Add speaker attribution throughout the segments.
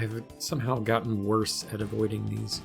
Speaker 1: I've somehow gotten worse at avoiding these.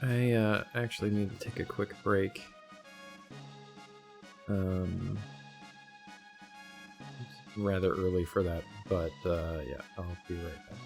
Speaker 1: Alright, I actually need to take a quick break. It's rather early for that, but yeah, I'll be right back.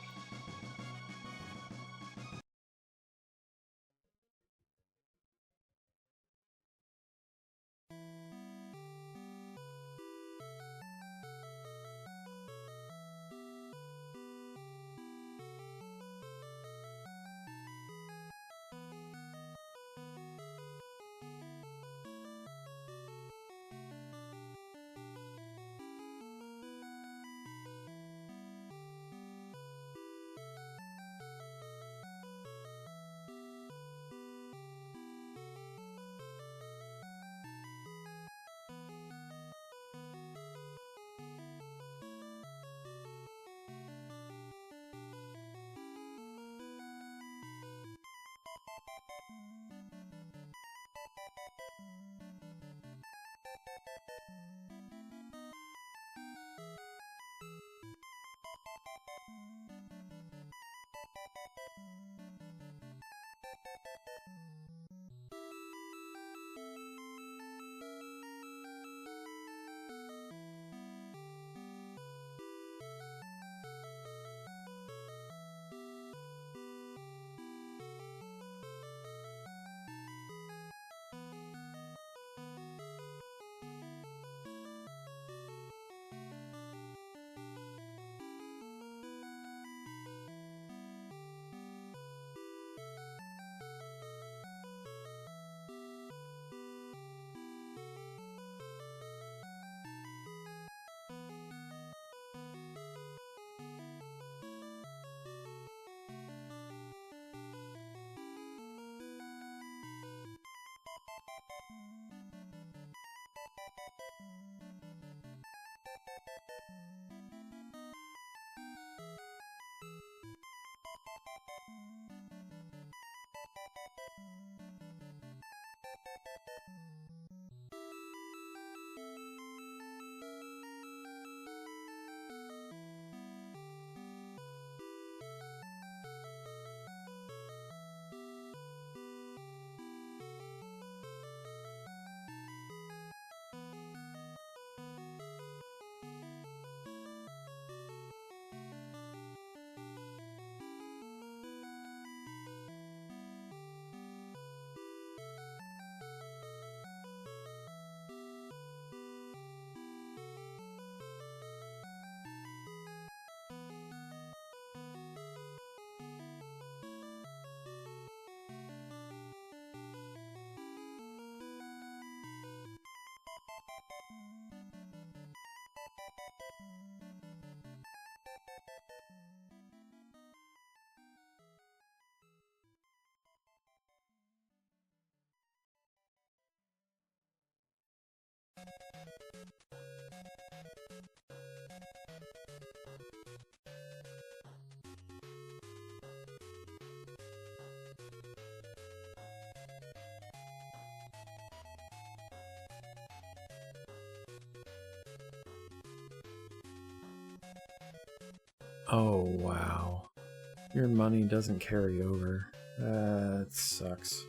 Speaker 1: Oh, wow. Your money doesn't carry over. That sucks.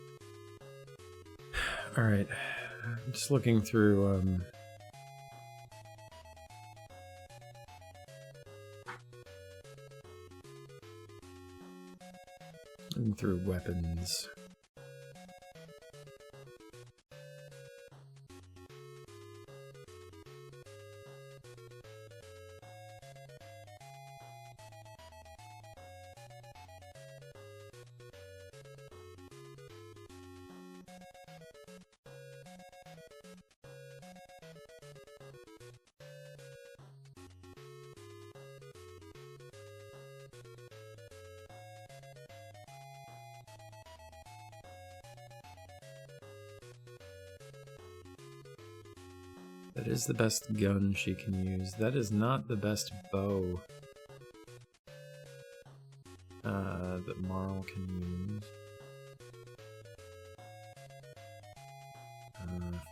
Speaker 1: Alright. I'm just looking through, through weapons. That is the best gun she can use. That is not the best bow that Marl can use.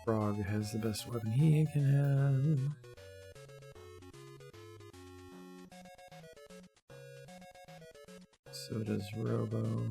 Speaker 1: Frog has the best weapon he can have. So does Robo.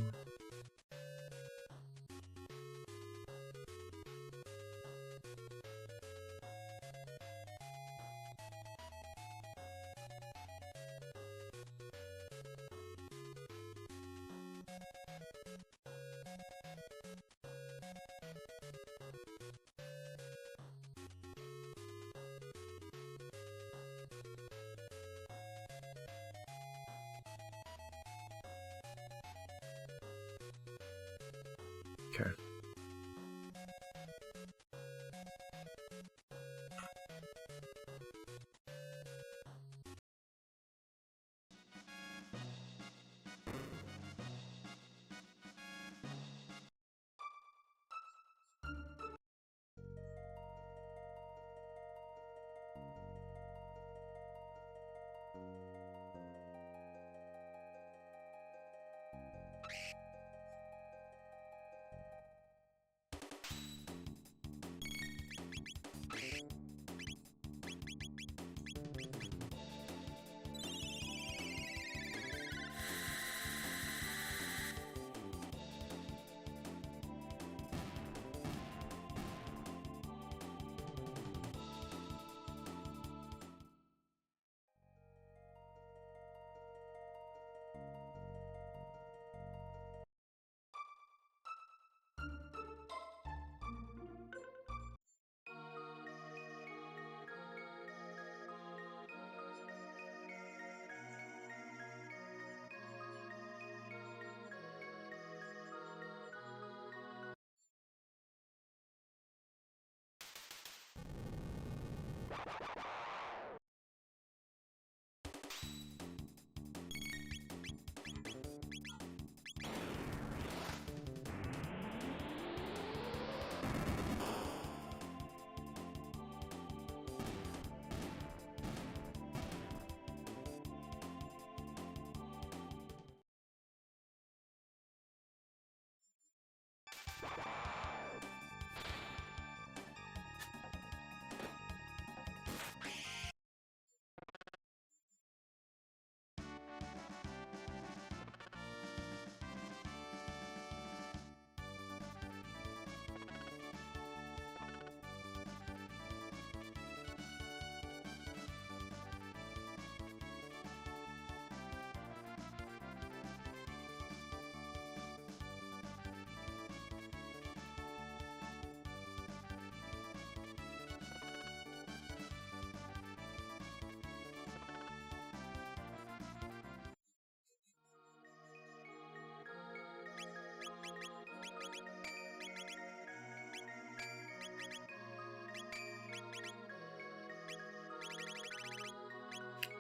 Speaker 1: Okay.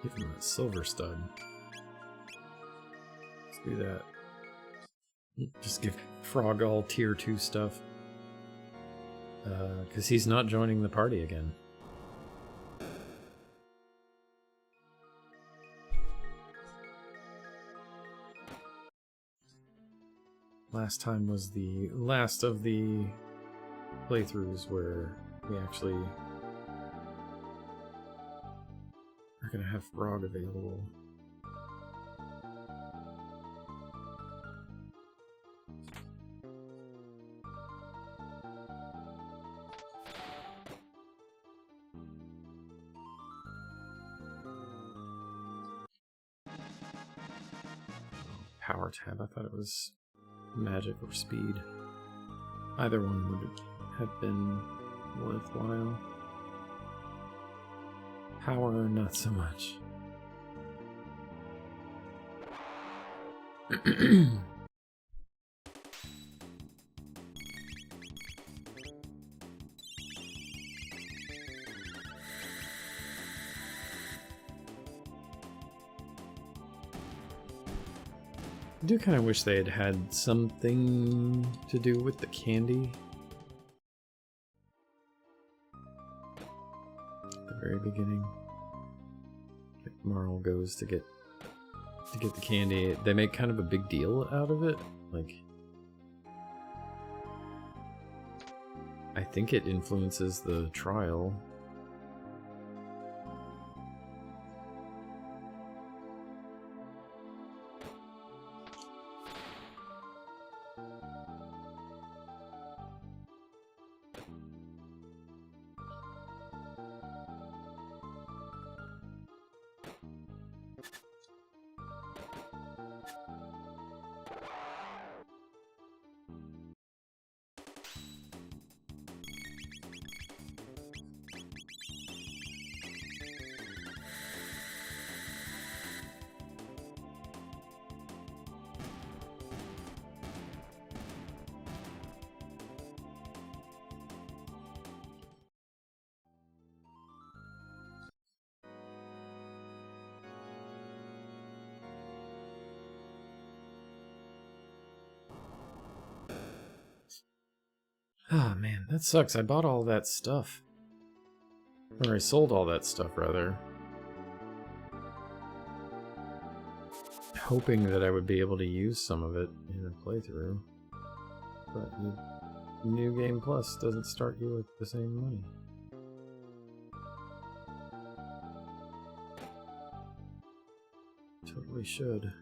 Speaker 1: Give him a silver stud. Let's do that. Just give Frog all tier 2 stuff. Because he's not joining the party again. Last time was the last of the playthroughs where we actually are gonna have frog available. Power tab, I thought it was magic or speed. Either one would have been worthwhile. Power, not so much. I do kind of wish they had had something to do with the candy. At the very beginning. Like Marl goes to get the candy. They make kind of a big deal out of it. Like, I think it influences the trial. Ah, man, that sucks. I bought all that stuff. Or I sold all that stuff, rather. Hoping that I would be able to use some of it in a playthrough. But New Game Plus doesn't start you with the same money. Totally should.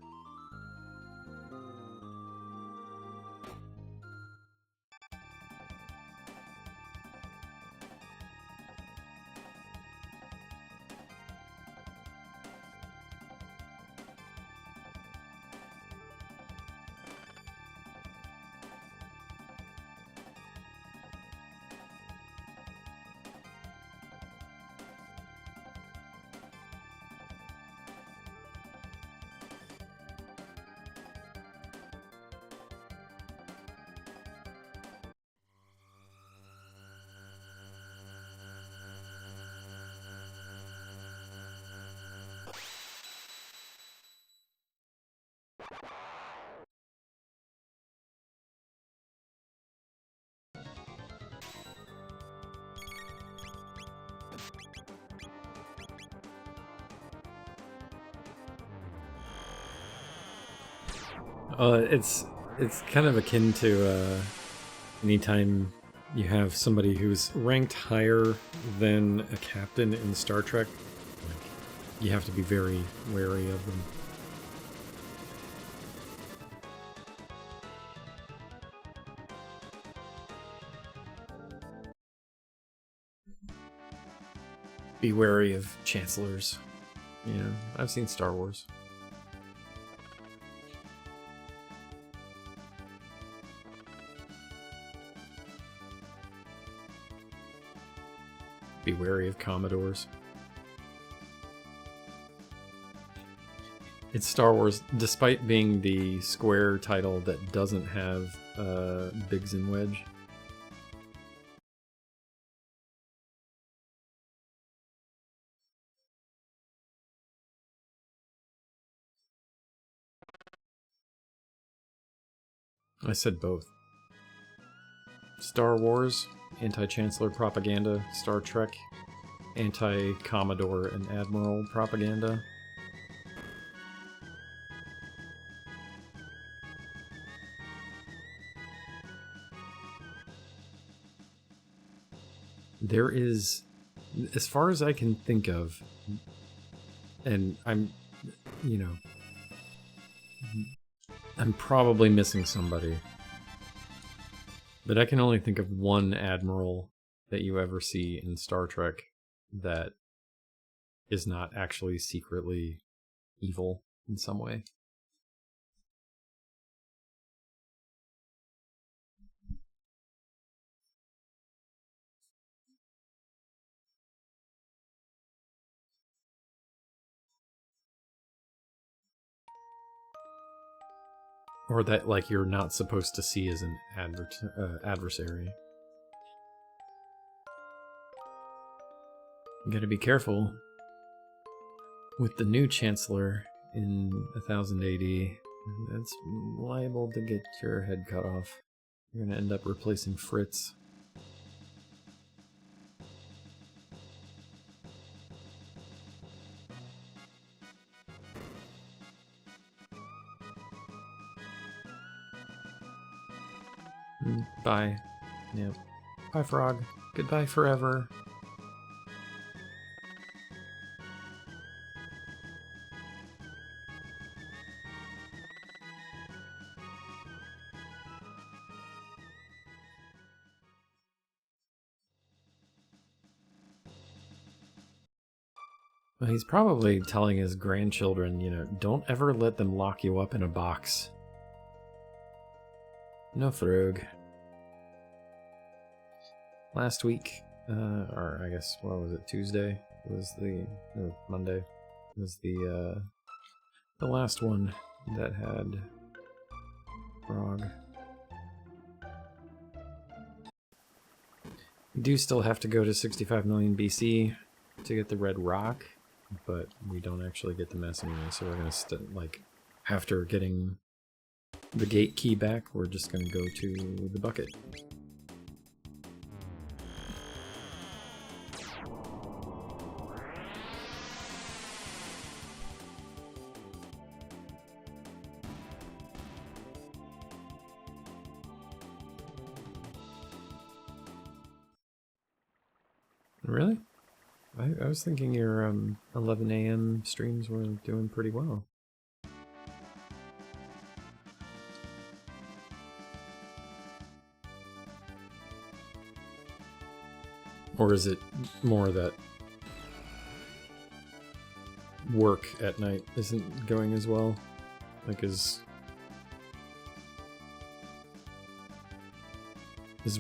Speaker 1: It's kind of akin to anytime you have somebody who's ranked higher than a captain in Star Trek, like, you have to be very wary of them. Be wary of chancellors. You know, I've seen Star Wars. Be wary of Commodores. It's Star Wars, despite being the Square title that doesn't have Biggs and Wedge. I said both. Star Wars, anti-Chancellor propaganda. Star Trek, anti-Commodore and Admiral propaganda. There is, as far as I can think of, and I'm probably missing somebody, but I can only think of one admiral that you ever see in Star Trek that is not actually secretly evil in some way. Or that, like, you're not supposed to see as an adversary. You gotta be careful with the new Chancellor in 1000 AD. That's liable to get your head cut off. You're gonna end up replacing Fritz. Bye. Yep. Bye, Frog. Goodbye forever. Well, he's probably telling his grandchildren, don't ever let them lock you up in a box. No, Frog. Last week, or I guess, what was it, Tuesday? Or Monday, was the last one that had Frog. We do still have to go to 65 million BC to get the red rock, but we don't actually get the mess anyway, so we're gonna after getting the gate key back, we're just gonna go to the bucket. Really? I was thinking your 11 a.m. streams were doing pretty well. Or is it more that work at night isn't going as well? Like, is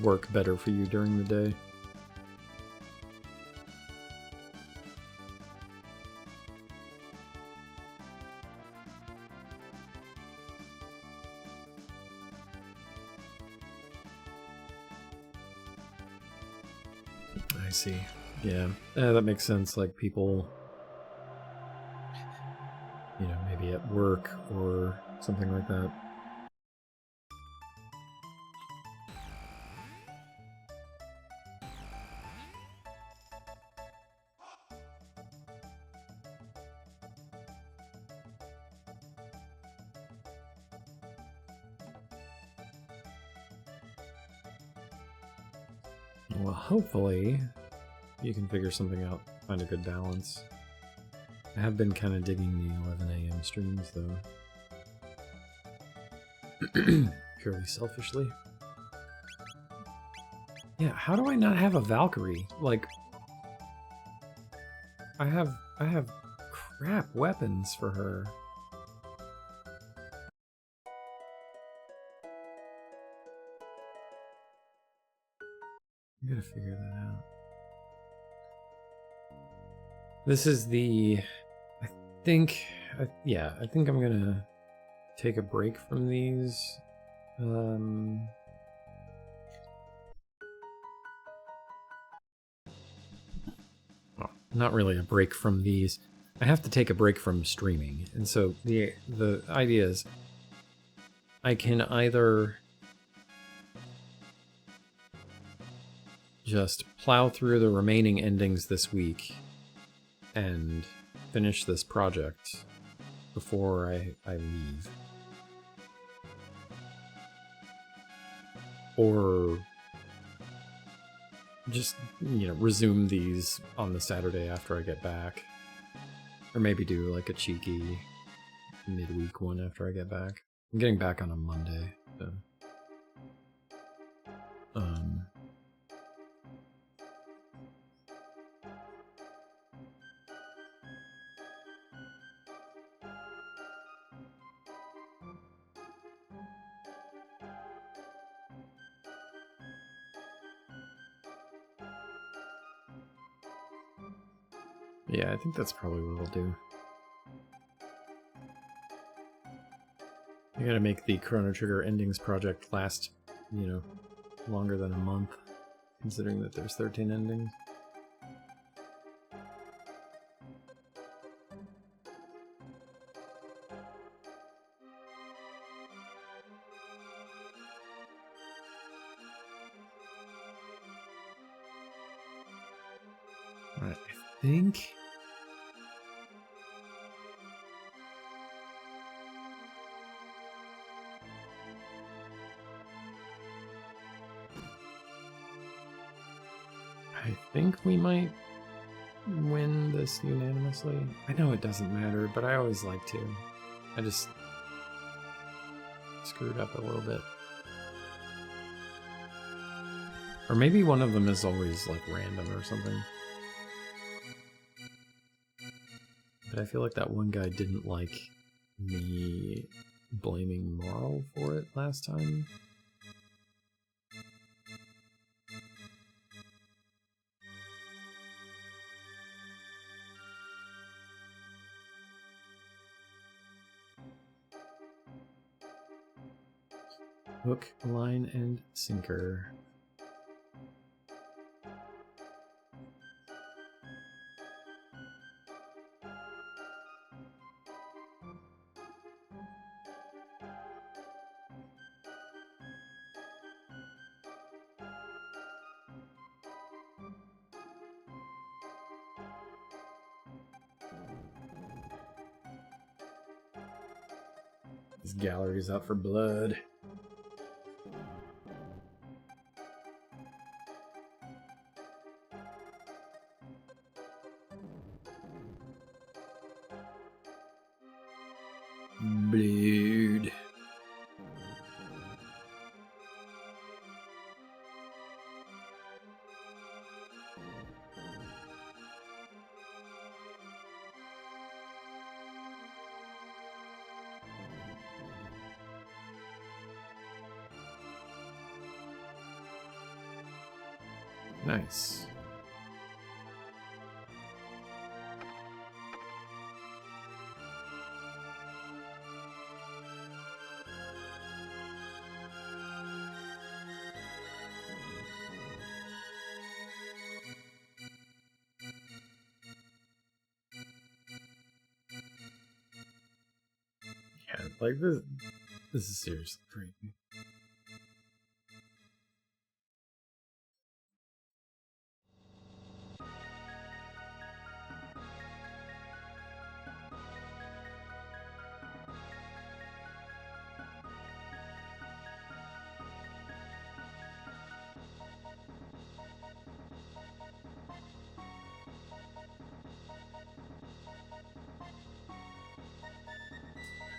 Speaker 1: work better for you during the day? I see. Yeah, that makes sense. Like, people, maybe at work or something like that. Well, hopefully you can figure something out, find a good balance. I have been kind of digging the 11 a.m. streams, though. Purely selfishly. Yeah, how do I not have a Valkyrie? Like, I have crap weapons for her. I gotta figure that out. This is the... I think I'm gonna take a break from these. Well, not really a break from these. I have to take a break from streaming. And so the idea is I can either just plow through the remaining endings this week and finish this project before I leave. Or just, you know, resume these on the Saturday after I get back. Or maybe do like a cheeky midweek one after I get back. I'm getting back on a Monday, so. Yeah, I think that's probably what I'll do. I gotta make the Chrono Trigger Endings project last, you know, longer than a month, considering that there's 13 endings. Alright, I think... I think we might win this unanimously. I know it doesn't matter, but I always like to. I just screwed up a little bit. Or maybe one of them is always like random or something. But I feel like that one guy didn't like me blaming Marl for it last time. Hook, line, and sinker. This gallery's out for blood. Blood. Nice. Yeah, like this is seriously crazy.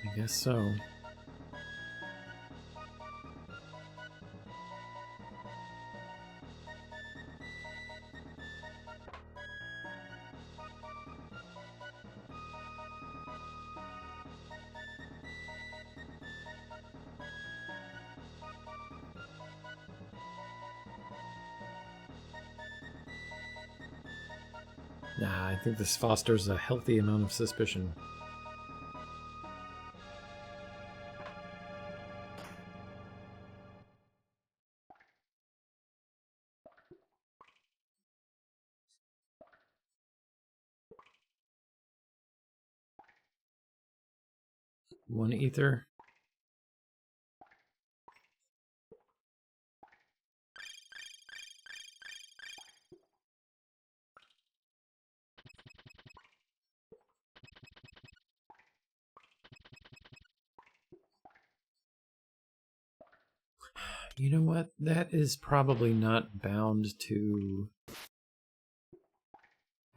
Speaker 1: I guess so. Nah, I think this fosters a healthy amount of suspicion. One ether. You know what? That is probably not bound to...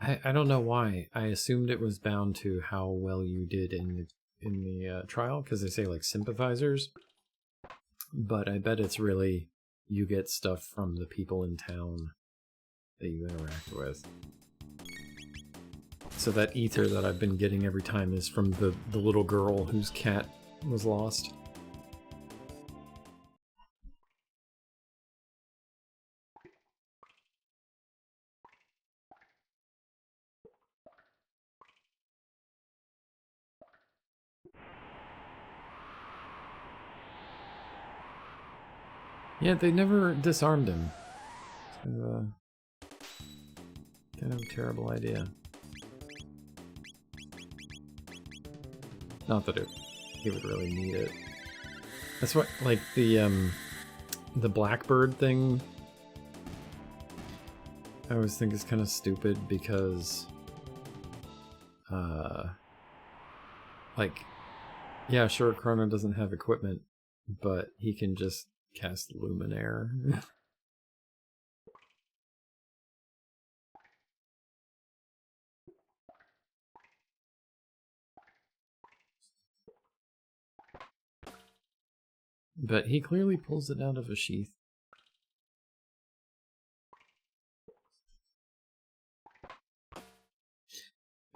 Speaker 1: I don't know why. I assumed it was bound to how well you did in the trial, because they say, like, sympathizers. But I bet it's really you get stuff from the people in town that you interact with. So that ether that I've been getting every time is from the little girl whose cat was lost. Yeah, they never disarmed him. So, kind of a terrible idea. Not that he would really need it. That's what, like, the Blackbird thing, I always think is kind of stupid because, like, yeah, sure, Chrono doesn't have equipment, but he can just cast Luminaire. But he clearly pulls it out of a sheath.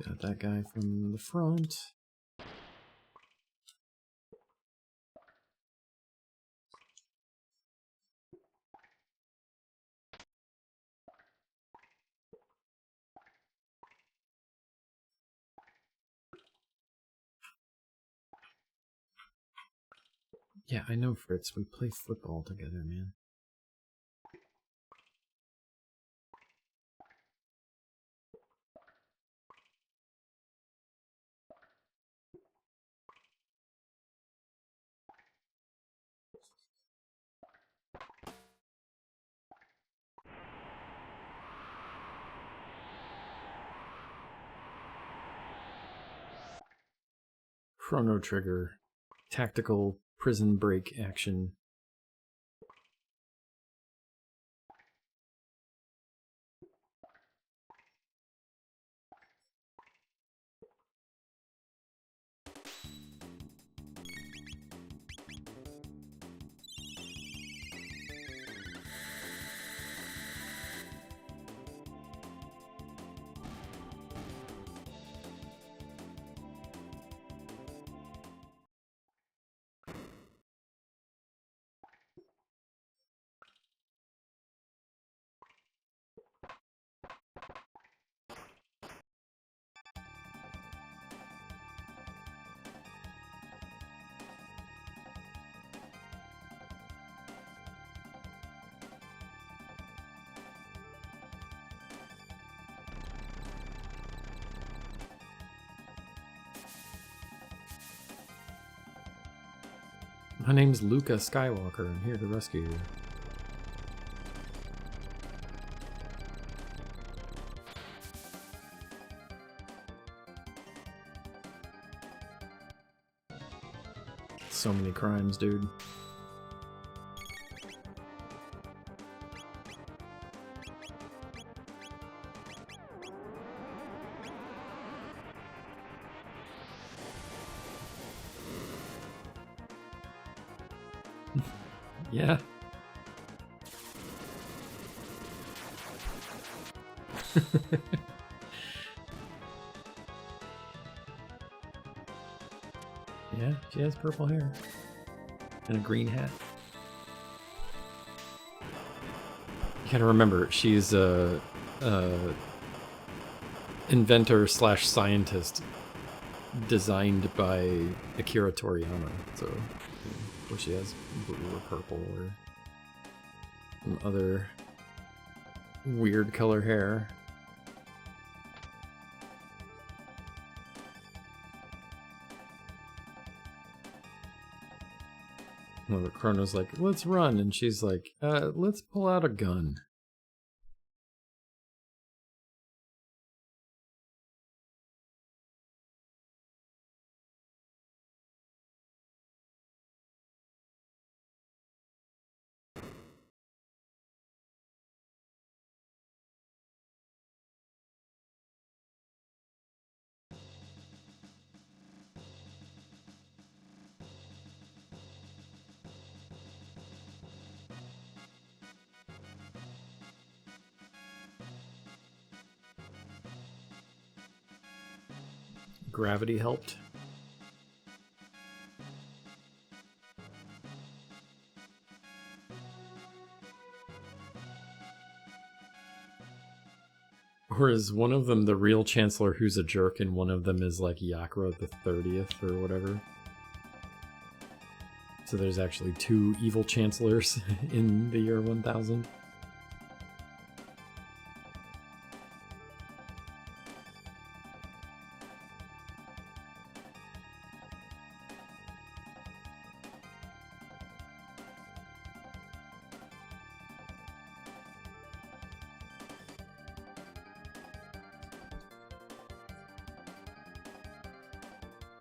Speaker 1: Got that guy from the front. Yeah, I know, Fritz. We play football together, man. Chrono Trigger. Tactical prison break action. My name's Luca Skywalker. I'm here to rescue you. So many crimes, dude. Yeah. Yeah, she has purple hair. And a green hat. You gotta remember, she's a inventor slash scientist designed by Akira Toriyama. So, of course she has blue or purple or some other weird color hair. Well, Chrono's like, let's run, and she's like, let's pull out a gun. gravity helped. Or is one of them the real Chancellor who's a jerk and one of them is like Yakra the 30th or whatever? So there's actually two evil Chancellors in the year 1000?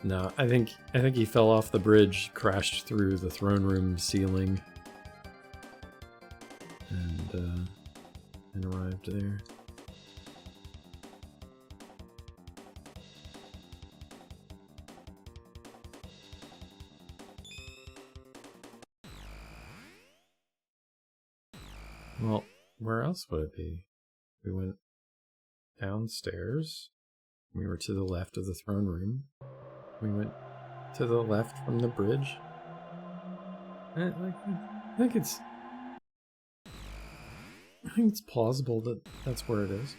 Speaker 1: No, I think he fell off the bridge, crashed through the throne room ceiling, and arrived there. Well, where else would it be? We went downstairs. We were to the left of the throne room. We went to the left from the bridge. I think it's plausible that that's where it is.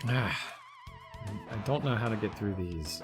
Speaker 1: I don't know how to get through these.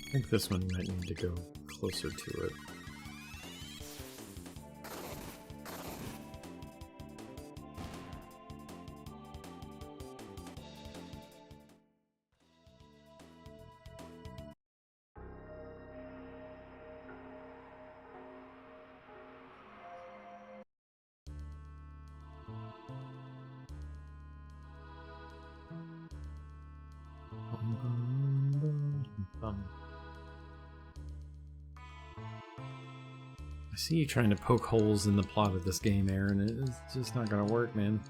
Speaker 1: I think this one might need to go closer to it. I see you trying to poke holes in the plot of this game, Aaron. It's just not gonna work, man.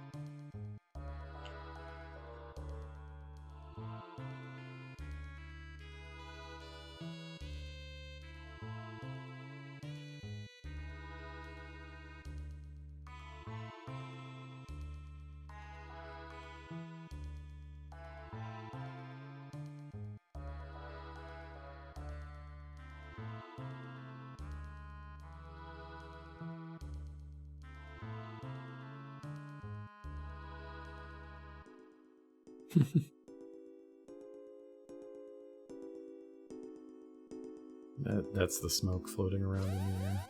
Speaker 1: That's the smoke floating around in the air.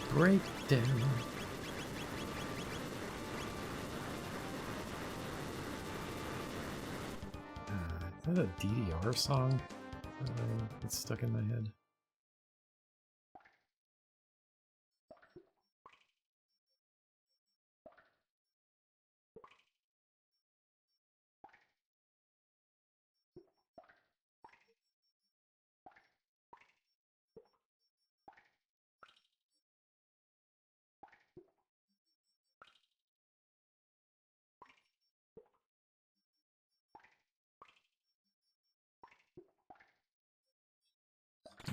Speaker 1: Breakdown. Is that a DDR song? It's stuck in my head.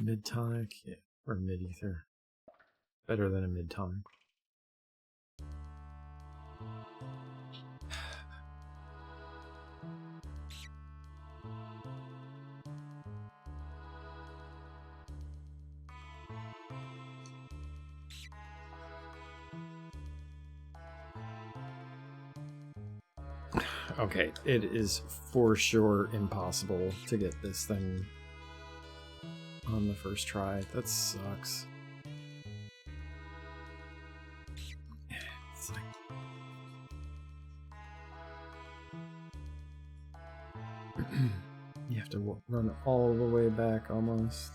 Speaker 1: Mid-tonic, yeah, or mid-ether. Better than a mid-tonic. Okay, it is for sure impossible to get this thing on the first try. That sucks. It's like... you have to run all the way back almost.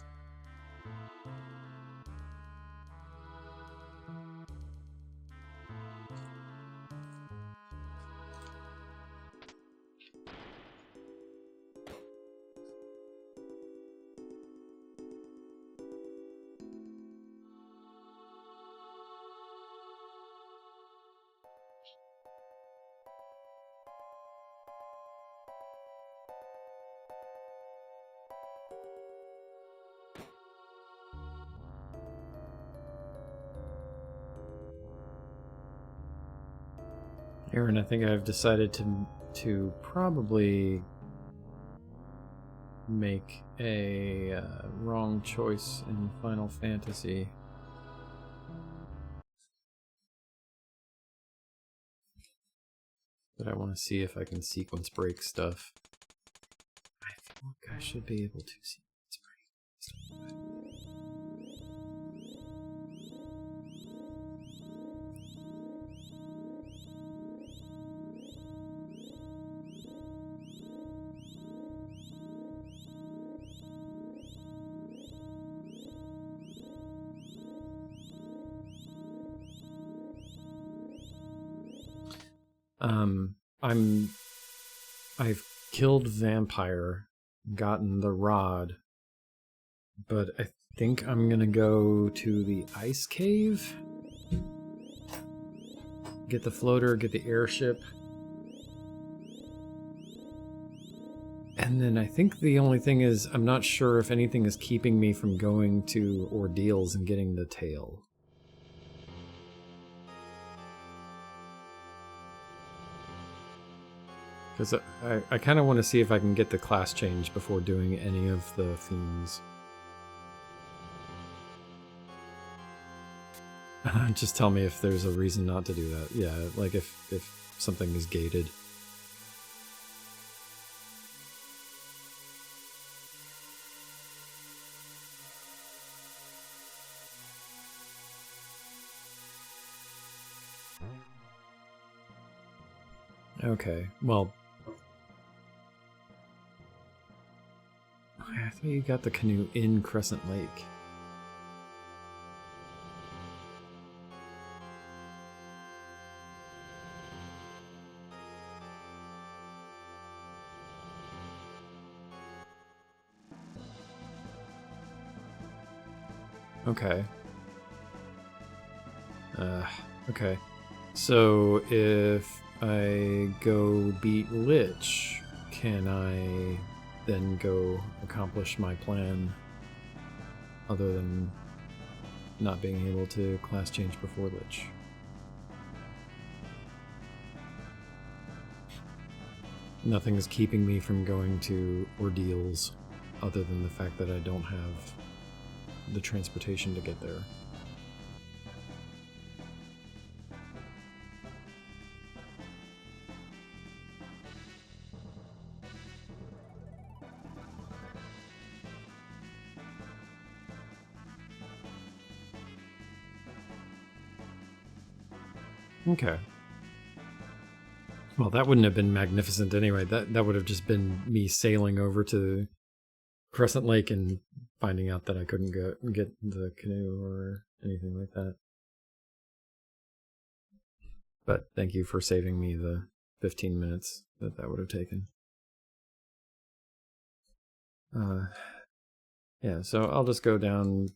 Speaker 1: Aaron, I think I've decided to probably make a wrong choice in Final Fantasy. But I want to see if I can sequence break stuff. I think I should be able to sequence break. I've killed Vampire, gotten the rod, but I think I'm gonna go to the ice cave, get the floater, get the airship, and then I think the only thing is I'm not sure if anything is keeping me from going to Ordeals and getting the tail. Because I kind of want to see if I can get the class change before doing any of the themes. Just tell me if there's a reason not to do that. Yeah, like if something is gated. Okay, well... I thought you got the canoe in Crescent Lake. Okay. Okay. So if I go beat Lich, can I then go accomplish my plan other than not being able to class change before Lich? Nothing is keeping me from going to ordeals other than the fact that I don't have the transportation to get there. Okay. Well, that wouldn't have been magnificent anyway. That would have just been me sailing over to Crescent Lake and finding out that I couldn't get the canoe or anything like that. But thank you for saving me the 15 minutes that would have taken. Yeah, so I'll just go down,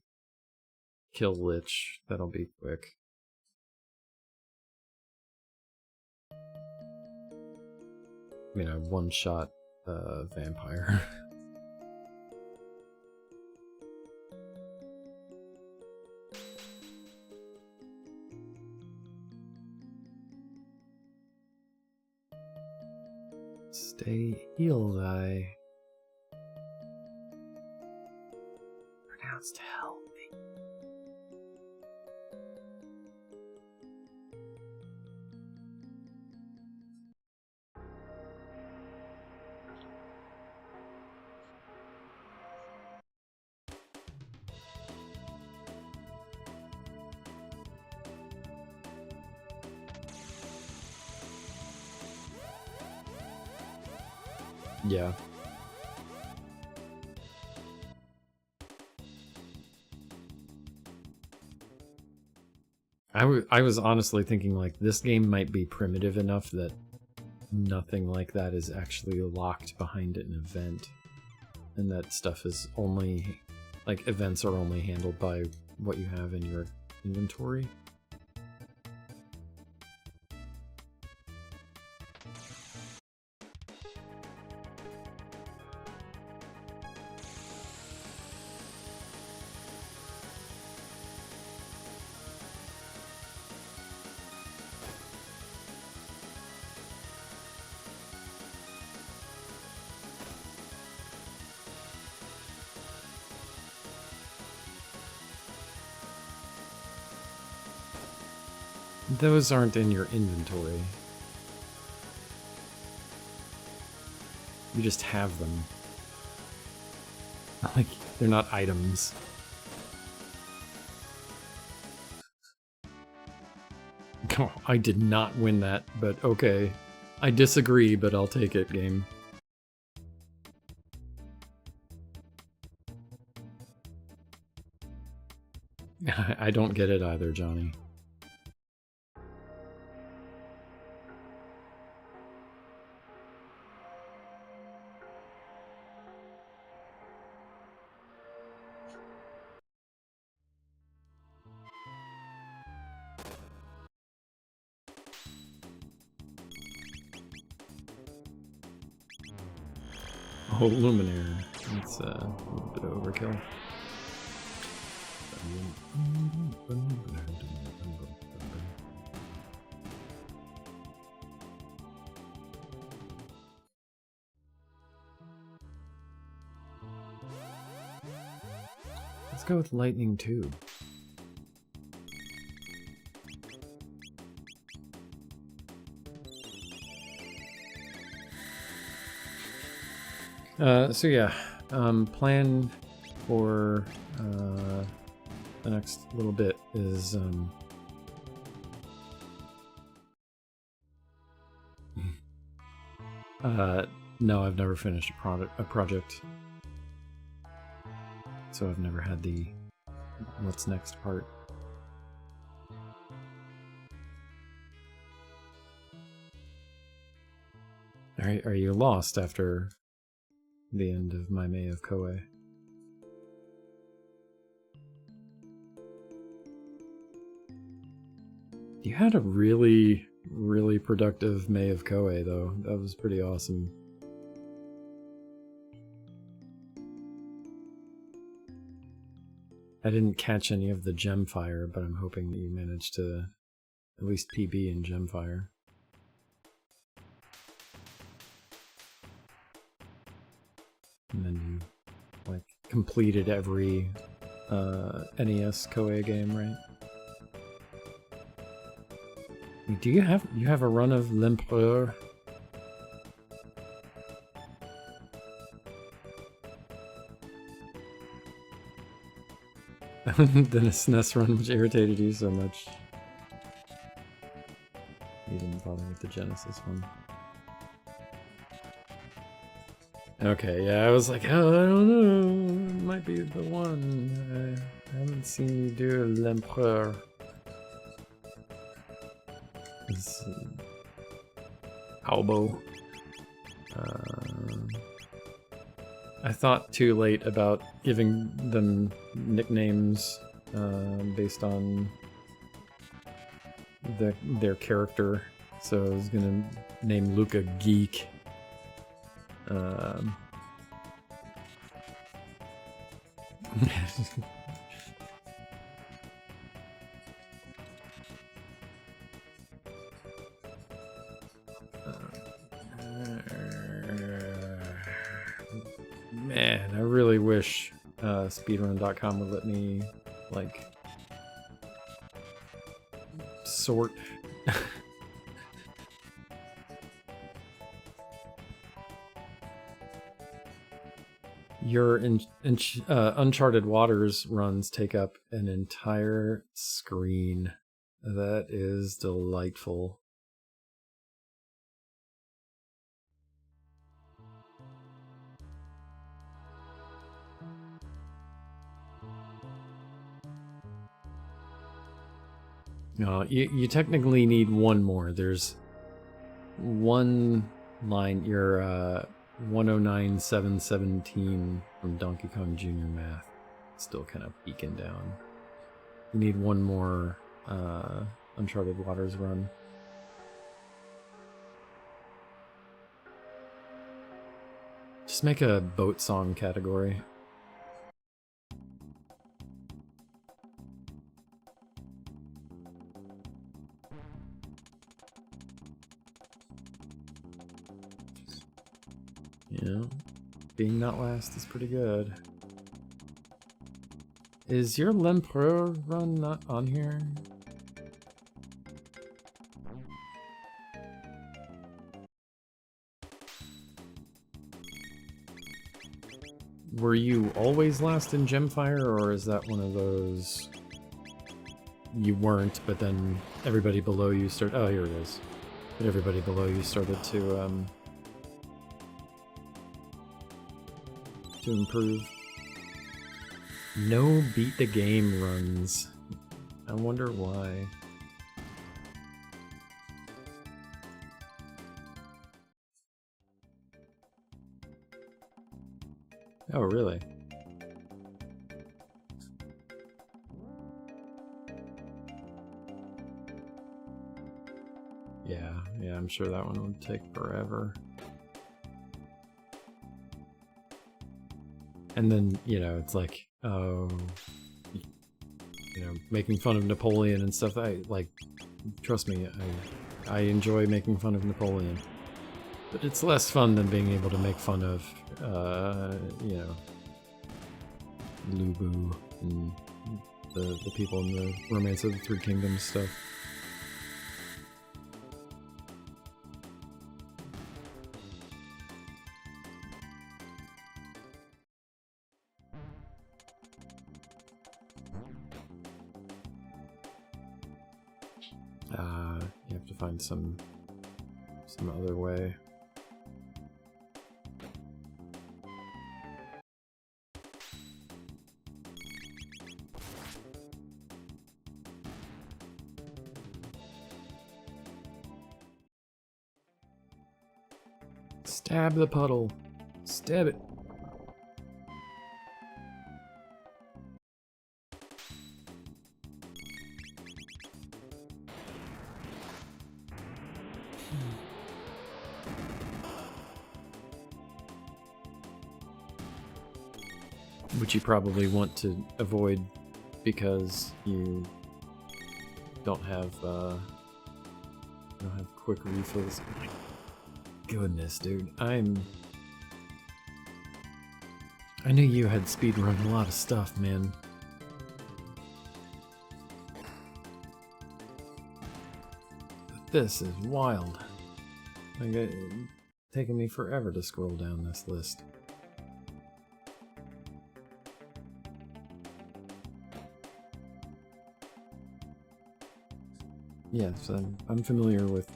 Speaker 1: kill Lich. That'll be quick. I mean, a one-shot vampire. Stay heal thy. Pronounced help me. Yeah. I was honestly thinking, like, this game might be primitive enough that nothing like that is actually locked behind an event. And that stuff is only, like, events are only handled by what you have in your inventory. Those aren't in your inventory. You just have them. Like, they're not items. Oh, I did not win that, but okay. I disagree, but I'll take it, game. I don't get it either, Johnny. Oh, Luminaire. That's a little bit of overkill. Let's go with Lightning Tube. So yeah, plan for the next little bit is no, I've never finished a project, so I've never had the what's next part. Are you lost after the end of My May of Koei? You had a really, really productive May of Koei, though. That was pretty awesome. I didn't catch any of the Gemfire, but I'm hoping that you managed to at least PB in Gemfire. And then you, like, completed every NES Koei game, right? Do you have a run of L'Empereur? Then a SNES run which irritated you so much. You didn't bother with the Genesis one. Okay, yeah, I was like, oh, I don't know, it might be the one. I haven't seen you do L'Empereur. Albo. I thought too late about giving them nicknames based on their character, so I was gonna name Luca Geek. Man, I really wish speedrun.com would let me, like, sort. Your Uncharted Waters runs take up an entire screen. That is delightful. You technically need one more. There's one line, your 109717 from Donkey Kong Jr. Math. Still kind of peeking down. You need one more Uncharted Waters run. Just make a boat song category. Yeah, being not last is pretty good. Is your L'Empereur run not on here? Were you always last in Gemfire, or is that one of those you weren't, but then everybody below you started... Oh, here it is. But everybody below you started to improve. No beat the game runs. I wonder why. Oh, really? Yeah, I'm sure that one would take forever. And then, you know, it's like, oh, you know, making fun of Napoleon and stuff. Trust me, I enjoy making fun of Napoleon. But it's less fun than being able to make fun of, you know, Lubu and the people in the Romance of the Three Kingdoms stuff. You have to find some other way. Stab the puddle. Stab it. which you probably want to avoid because you don't have quick refills. Oh my goodness, dude. I knew you had speedrun a lot of stuff, man. But this is wild. Like, it's taking me forever to scroll down this list. Yes, I'm familiar with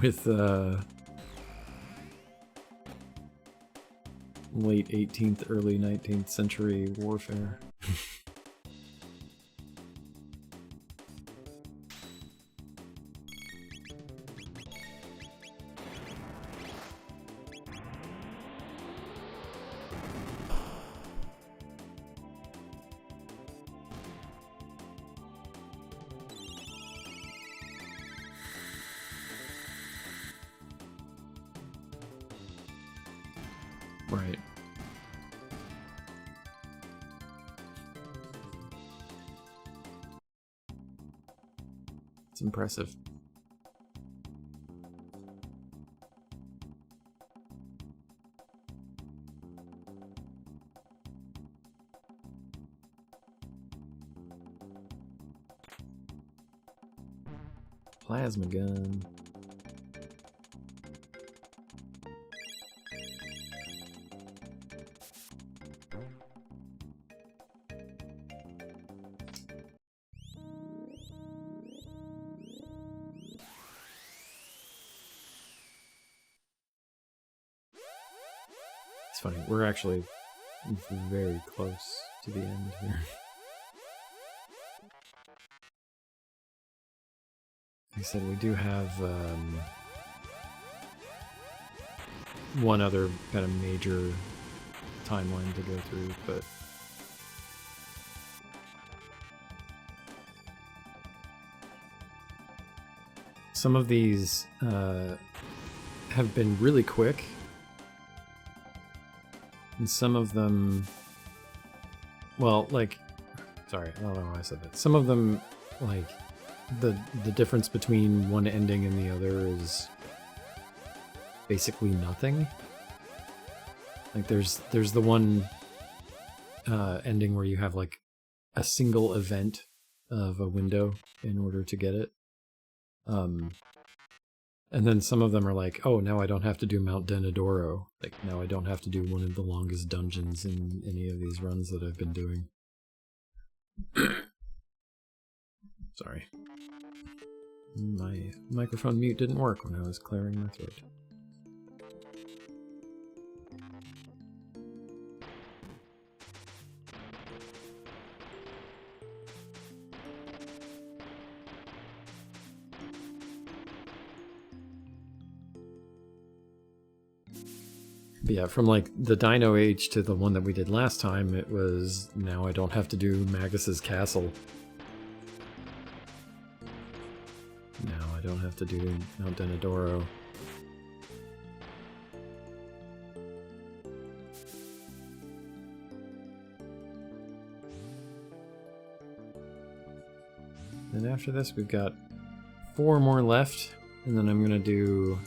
Speaker 1: with late 18th, early 19th century warfare. Right. It's impressive. Plasma gun. It's funny, we're actually very close to the end here. Like I said, we do have one other kind of major timeline to go through, but some of these have been really quick, and some of them, well, like, sorry, I don't know why I said that. Some of them, like, the difference between one ending and the other is basically nothing. Like, there's the one ending where you have like a single event of a window in order to get it. And then some of them are like, oh, now I don't have to do Mount Denadoro. Like, now I don't have to do one of the longest dungeons in any of these runs that I've been doing. Sorry. My microphone mute didn't work when I was clearing my throat. But yeah, from like the Dino Age to the one that we did last time, it was now I don't have to do Magus's Castle. Now I don't have to do Mount Denadoro. And after this, we've got 4 more left, and then I'm gonna do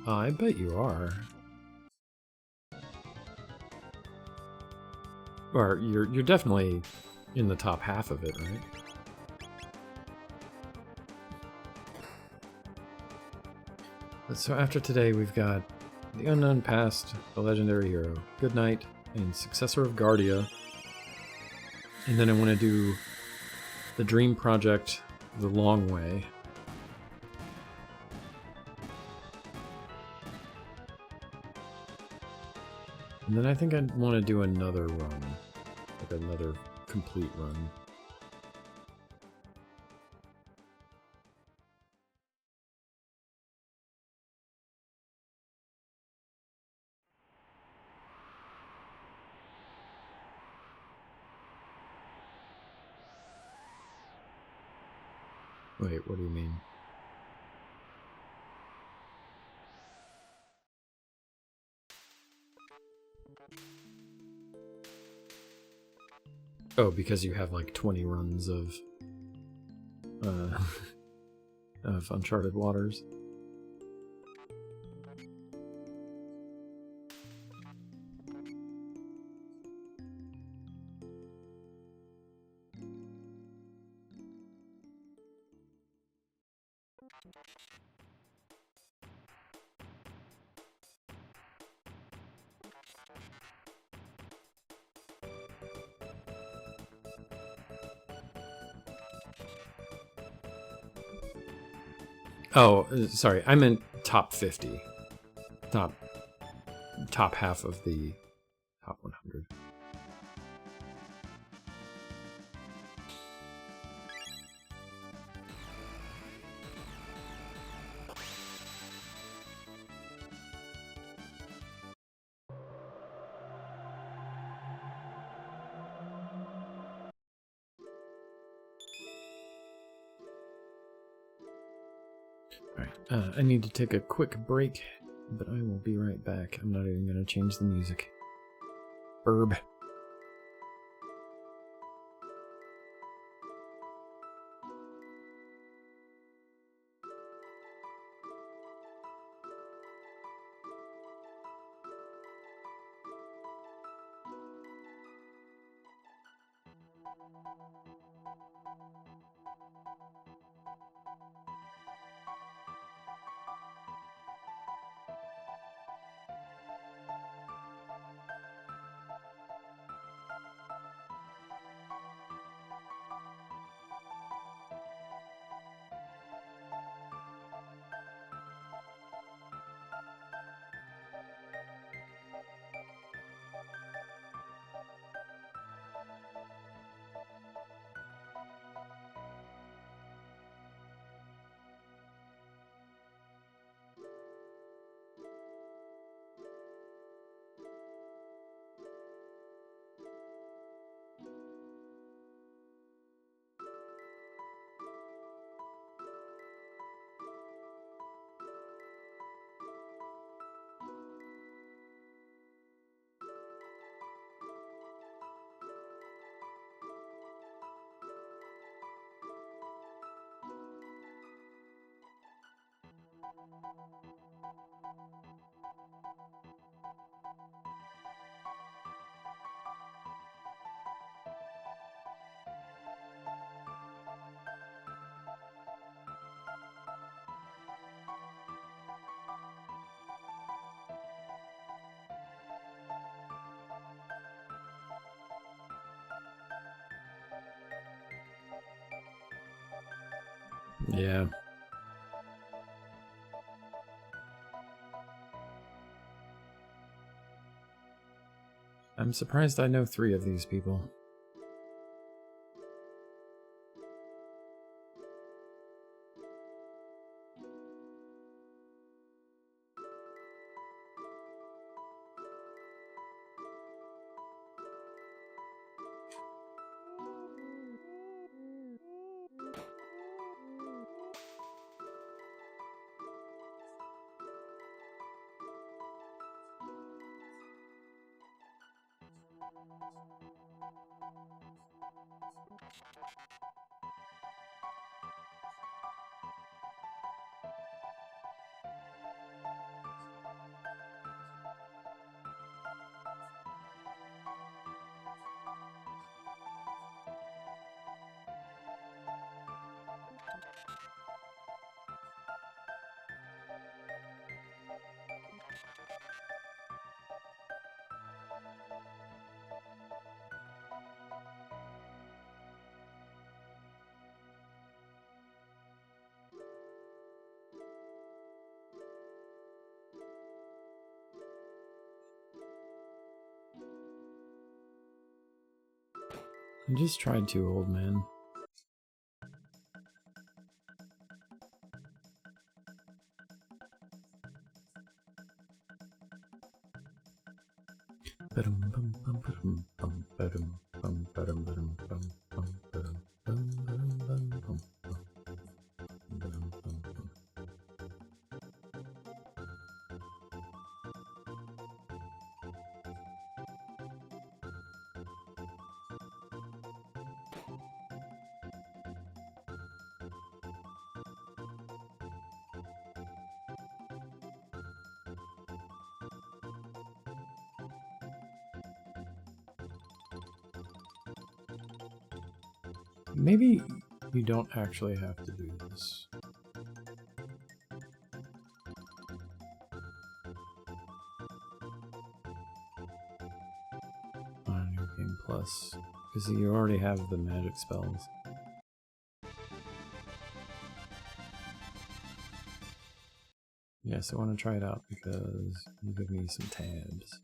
Speaker 1: I bet you are. Or you're definitely in the top half of it, right? So after today, we've got the Unknown Past, the Legendary Hero, Good Night, and Successor of Guardia. And then I want to do the Dream Project, The Long Way. And then I think I'd want to do another run. Like another complete run. Wait, what do you mean? Oh, because you have like 20 runs of of Uncharted Waters. Oh, sorry. I meant top 50. Top half of the top 100. Alright, I need to take a quick break, but I will be right back. I'm not even going to change the music. Burb. Yeah. I'm surprised I know 3 of these people. I just tried to, old man. Maybe you don't actually have to do this. On New Game Plus, because you already have the magic spells. Yes, I want to try it out because you give me some tabs.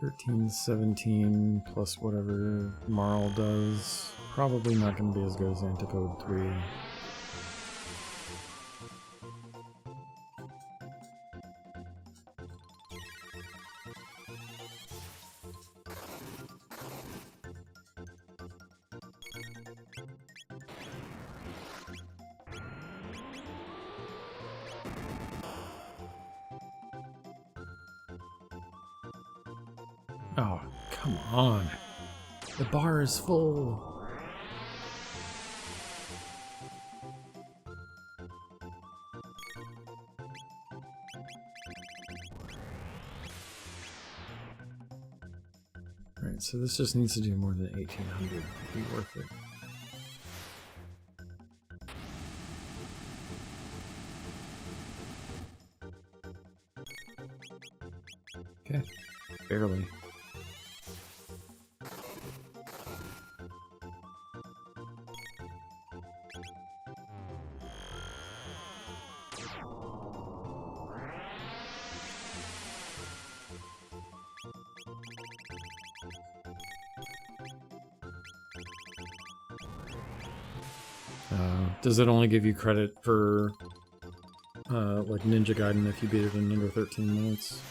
Speaker 1: 13, 17 plus whatever Marl does. Probably not going to be as good as Antipode 3. Oh, come on. The bar is full. Alright, so this just needs to do more than 1800 to be worth it. Okay, barely. Does it only give you credit for like Ninja Gaiden if you beat it in under 13 minutes?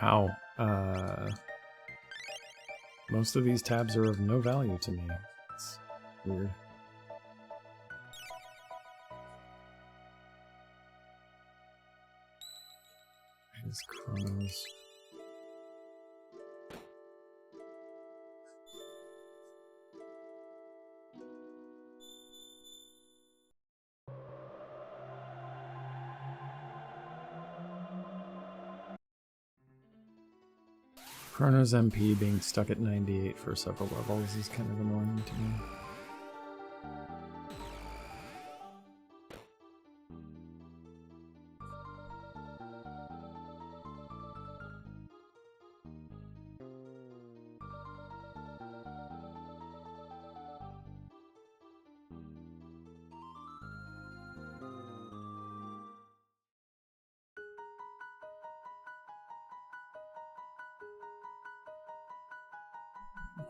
Speaker 1: Wow. Most of these tabs are of no value to me. It's weird. His Chronos. Chrono's MP being stuck at 98 for several levels is kind of annoying to me.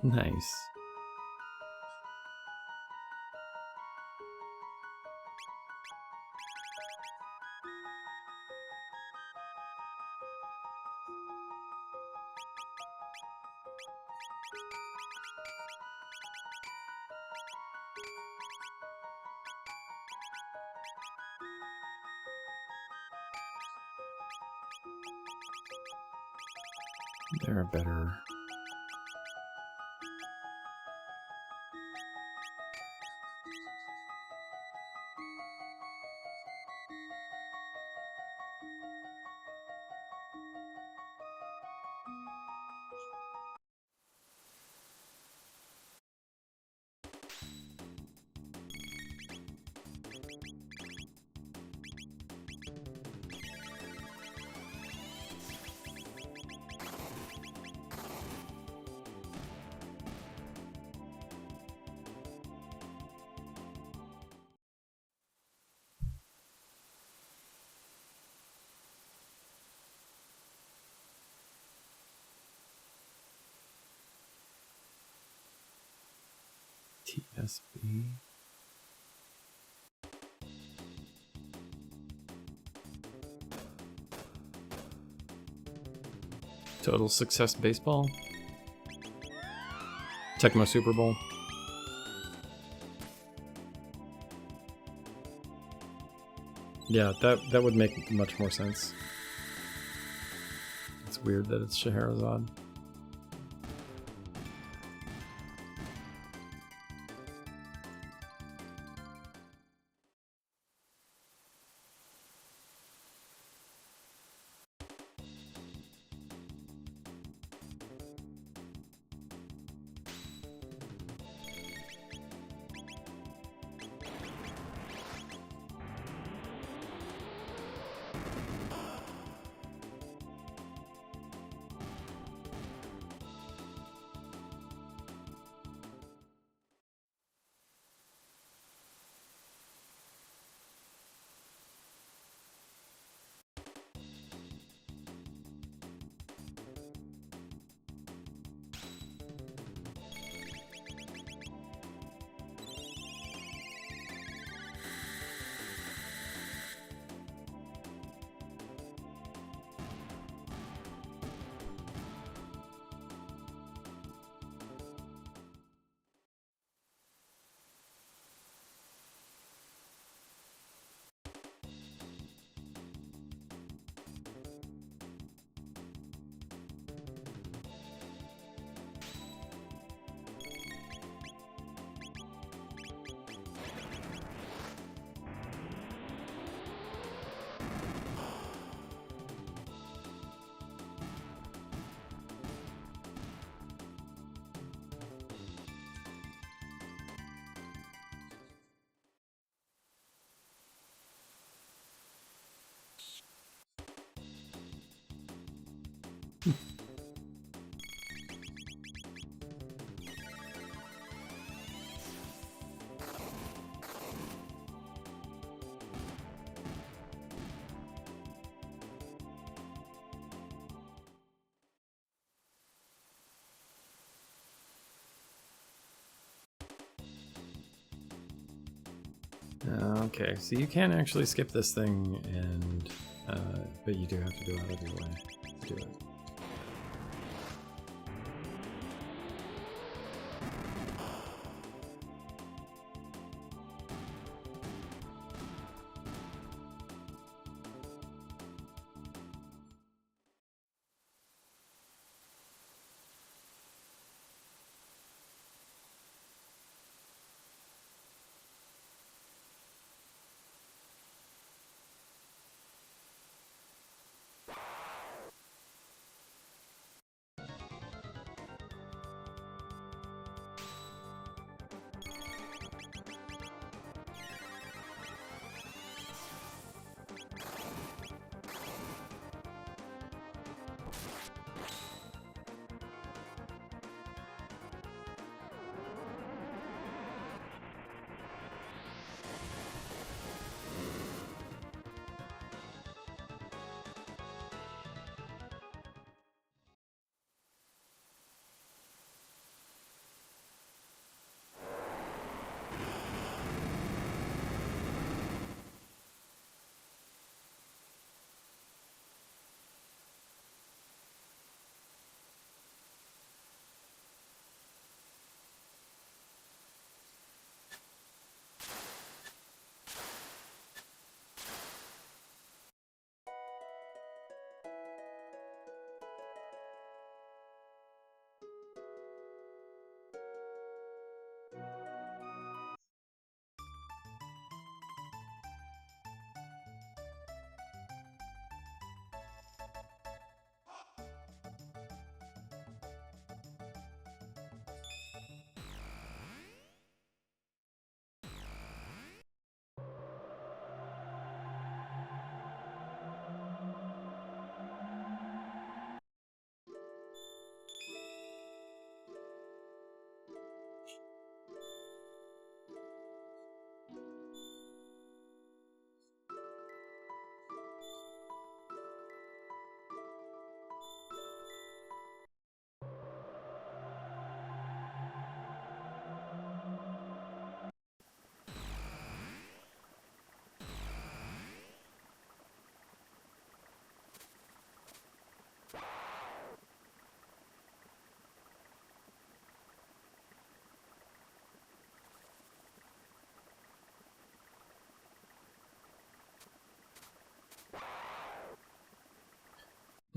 Speaker 1: Nice. They're a better... TSB. Total Success Baseball. Tecmo Super Bowl. Yeah, that would make much more sense. It's weird that it's Scheherazade. Okay, so you can actually skip this thing, and but you do have to go out of your way to do it.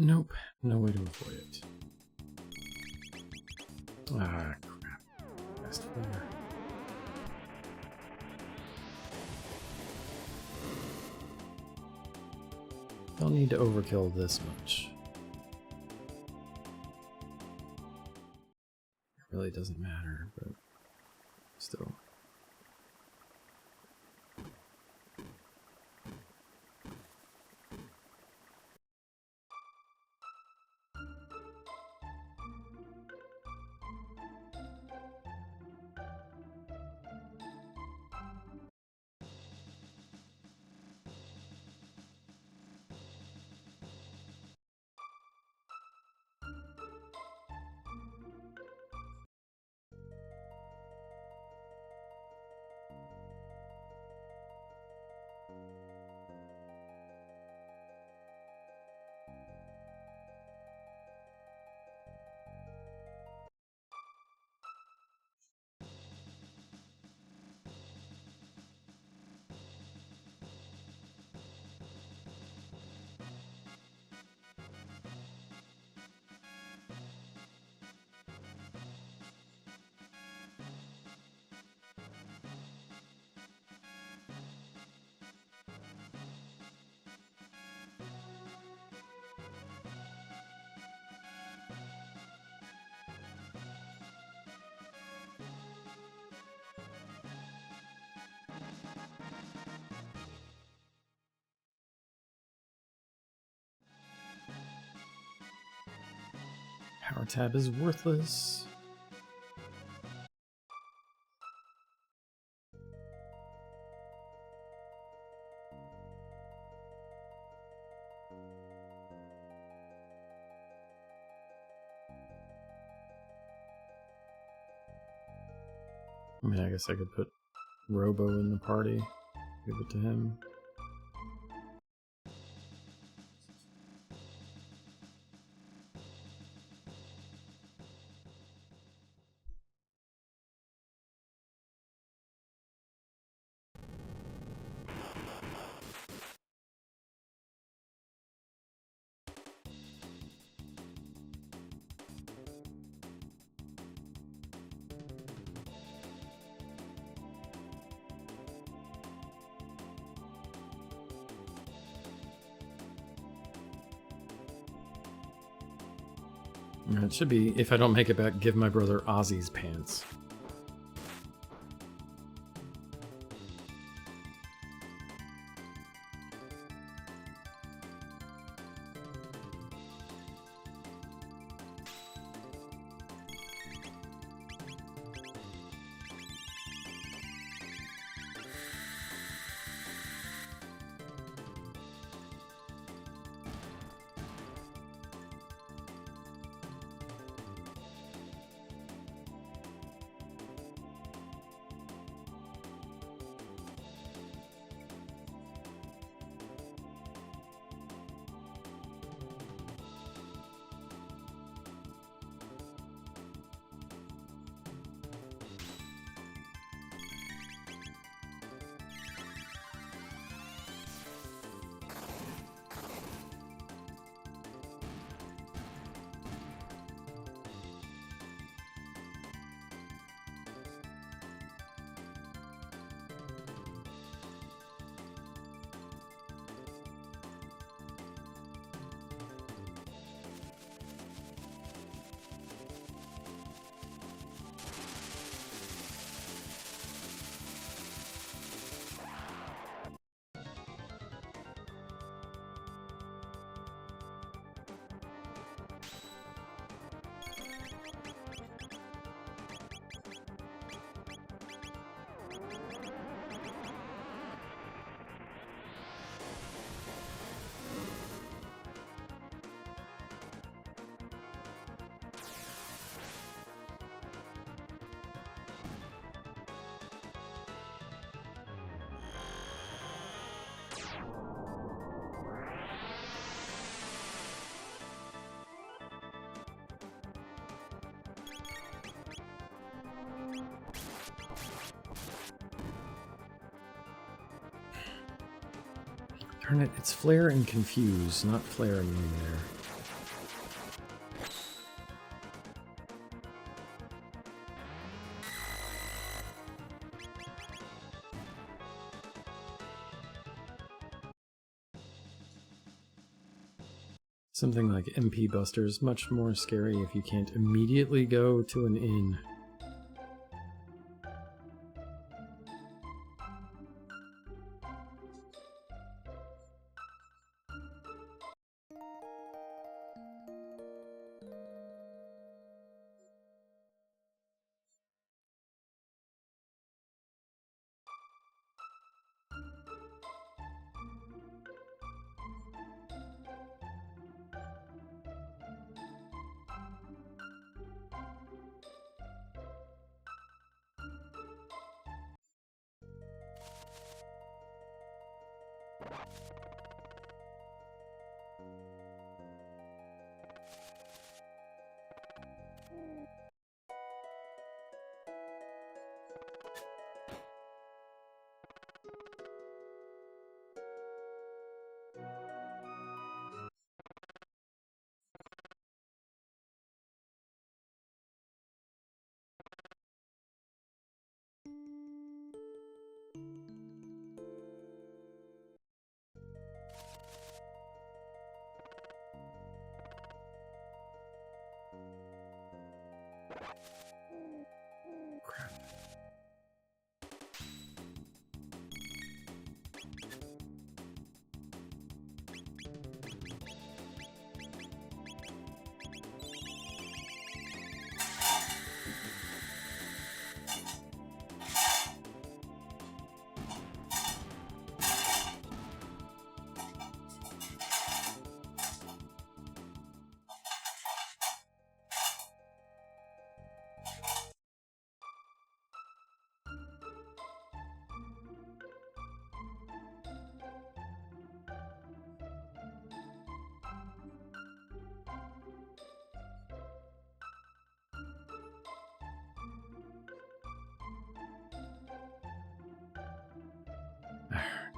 Speaker 1: Nope, no way to avoid it. Ah, crap. Best player. Don't need to overkill this much. It really doesn't matter, but still. Power tab is worthless. I mean, I guess I could put Robo in the party. Give it to him. It should be, if I don't make it back, give my brother Ozzy's pants. Darn it, it's flare and confuse, not flare and luminaire. Something like MP Buster is much more scary if you can't immediately go to an inn.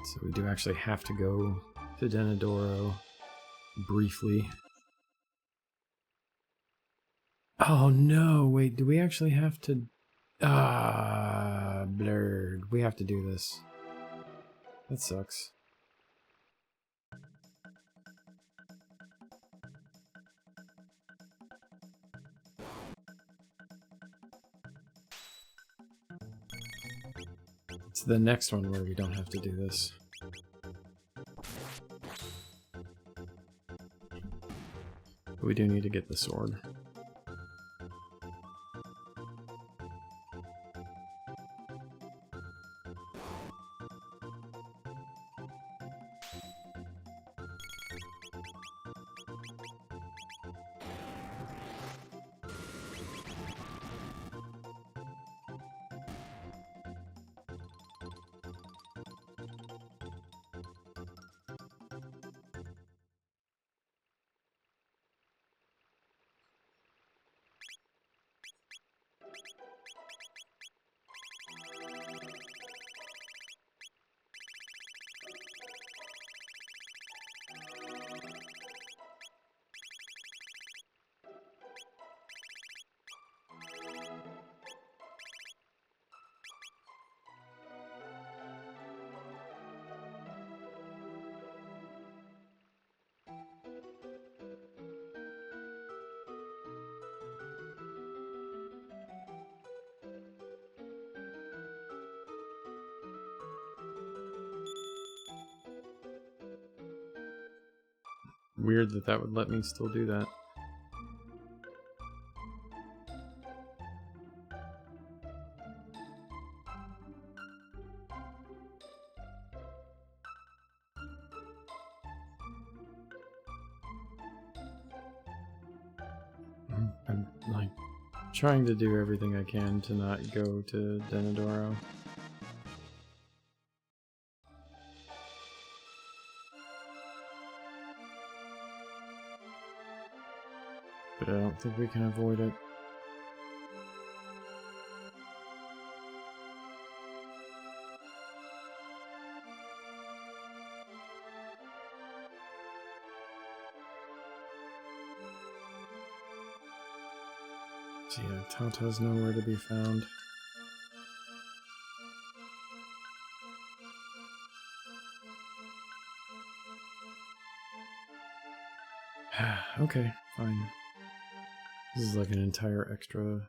Speaker 1: So we do actually have to go to Denadoro briefly. Oh no, wait, do we actually have to... blurred. We have to do this. That sucks. It's the next one where we don't have to do this. But we do need to get the sword. Weird that that would let me still do that. I'm like trying to do everything I can to not go to Denadoro. But I don't think we can avoid it. So yeah, Tata's nowhere to be found. Okay, fine. This is like an entire extra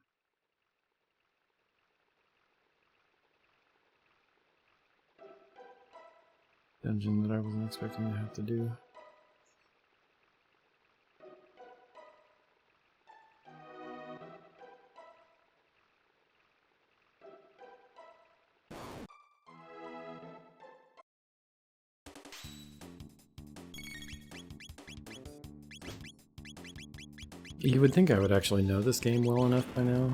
Speaker 1: dungeon that I wasn't expecting to have to do. You would think I would actually know this game well enough by now.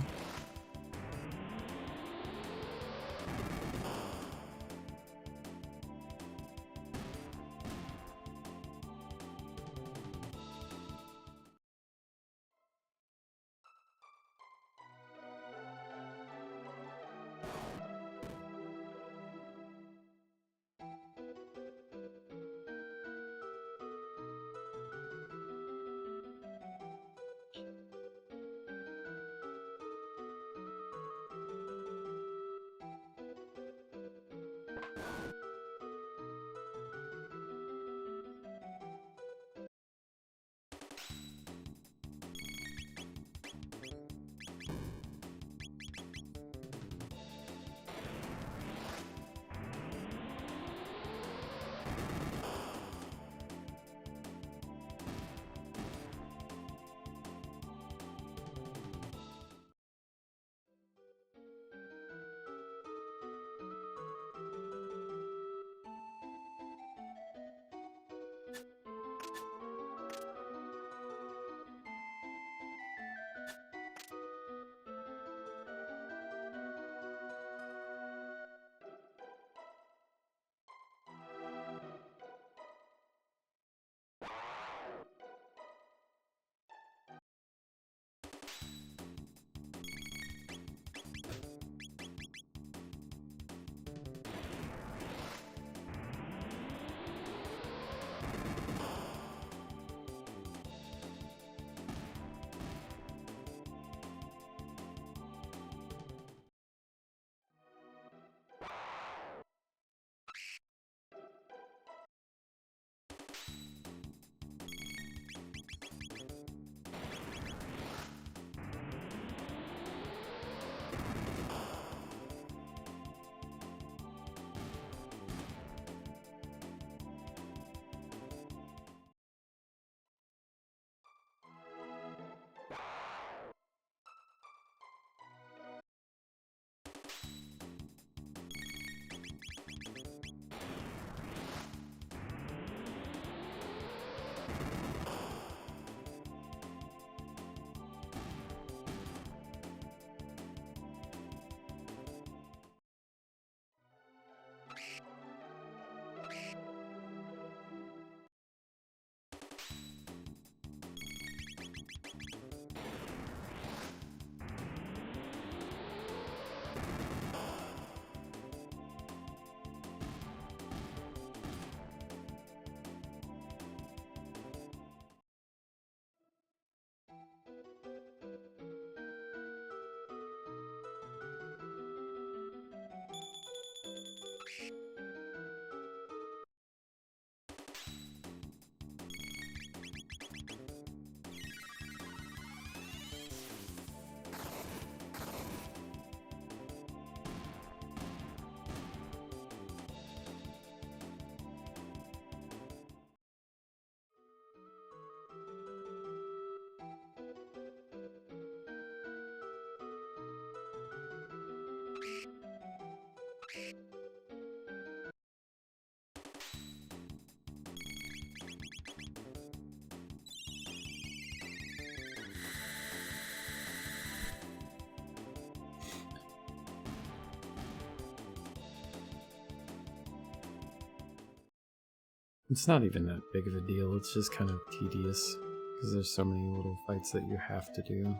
Speaker 1: It's not even that big of a deal, it's just kind of tedious, because there's so many little fights that you have to do.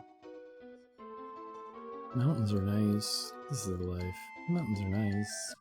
Speaker 1: Mountains are nice. This is the life. Mountains are nice.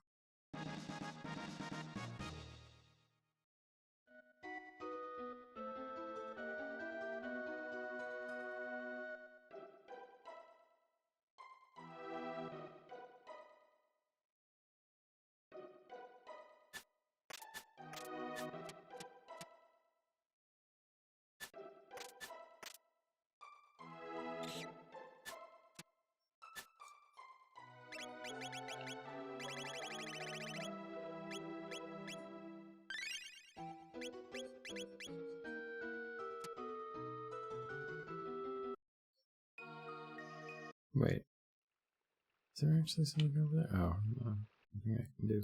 Speaker 1: Wait. Is there actually something over there? Oh, no. Nothing I can do.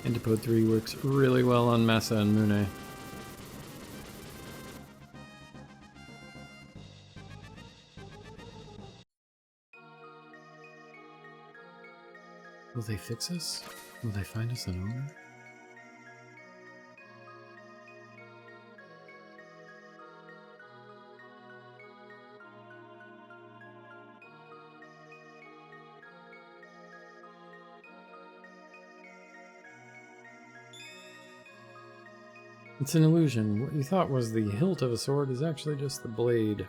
Speaker 1: Antipode 3 works really well on Massa and Mune. Will they fix us? Will they find us an owner? It's an illusion. What you thought was the hilt of a sword is actually just the blade.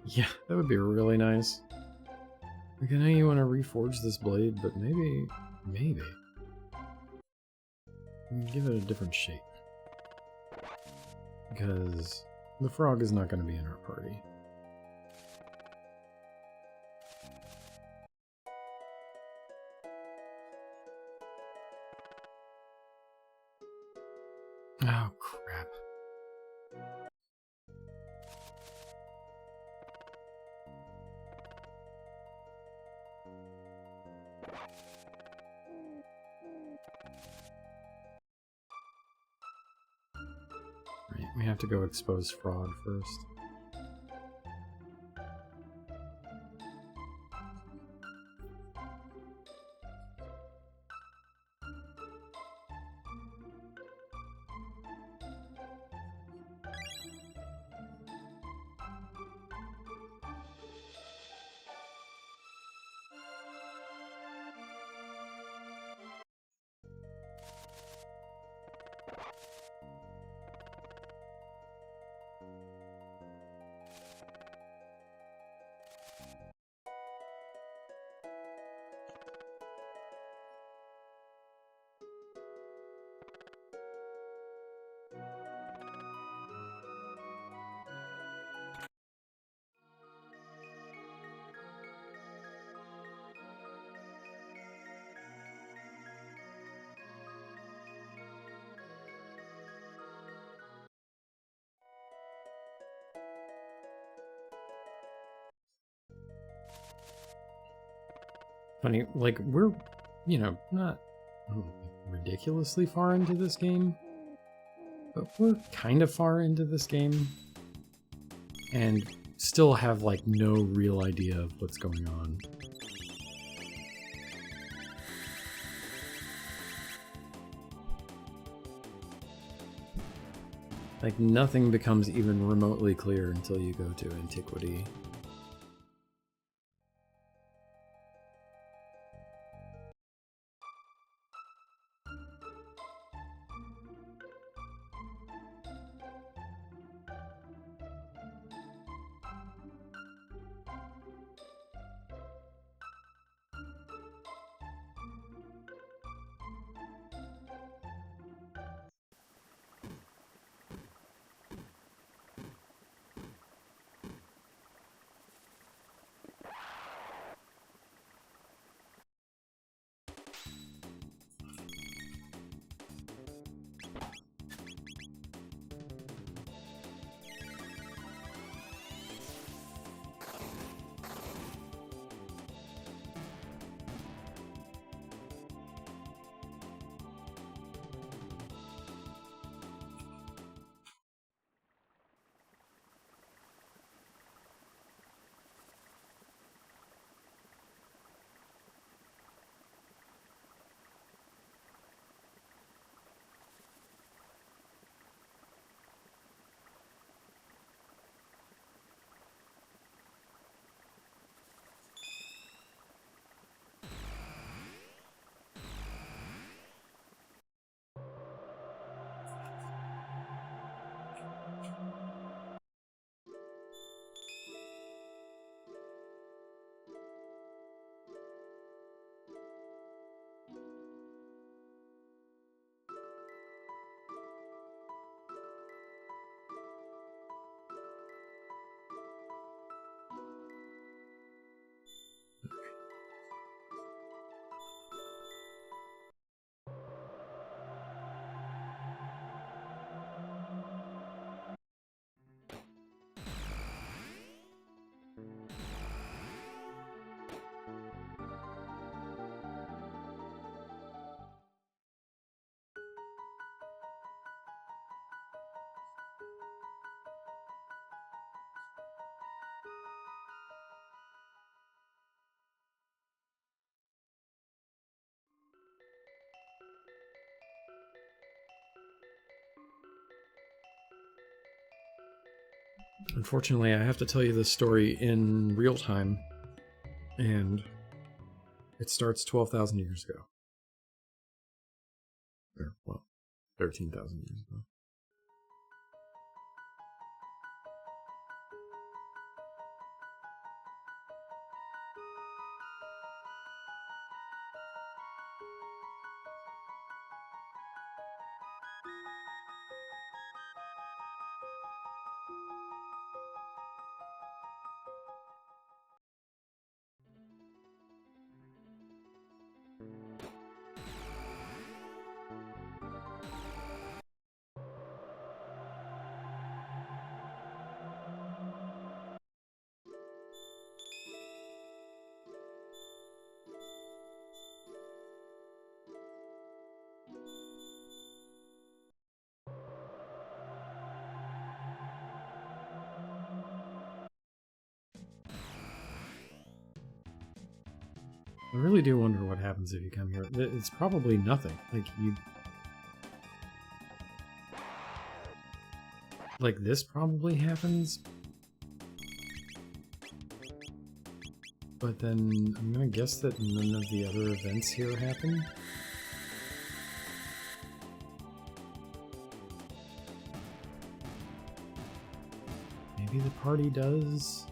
Speaker 1: Yeah, that would be really nice. Like, I know you want to reforge this blade, but maybe... give it a different shape. Because the frog is not going to be in our party. Oh, crap. Right, we have to go expose fraud first. Funny, like, we're, you know, not ridiculously far into this game. But we're kind of far into this game and still have like no real idea of what's going on. Like nothing becomes even remotely clear until you go to Antiquity. Unfortunately, I have to tell you this story in real time, and it starts 12,000 years ago. Or, well, 13,000 years ago. I really do wonder what happens if you come here. It's probably nothing. Like, you... Like, this probably happens. But then, I'm gonna guess that none of the other events here happen. Maybe the party does?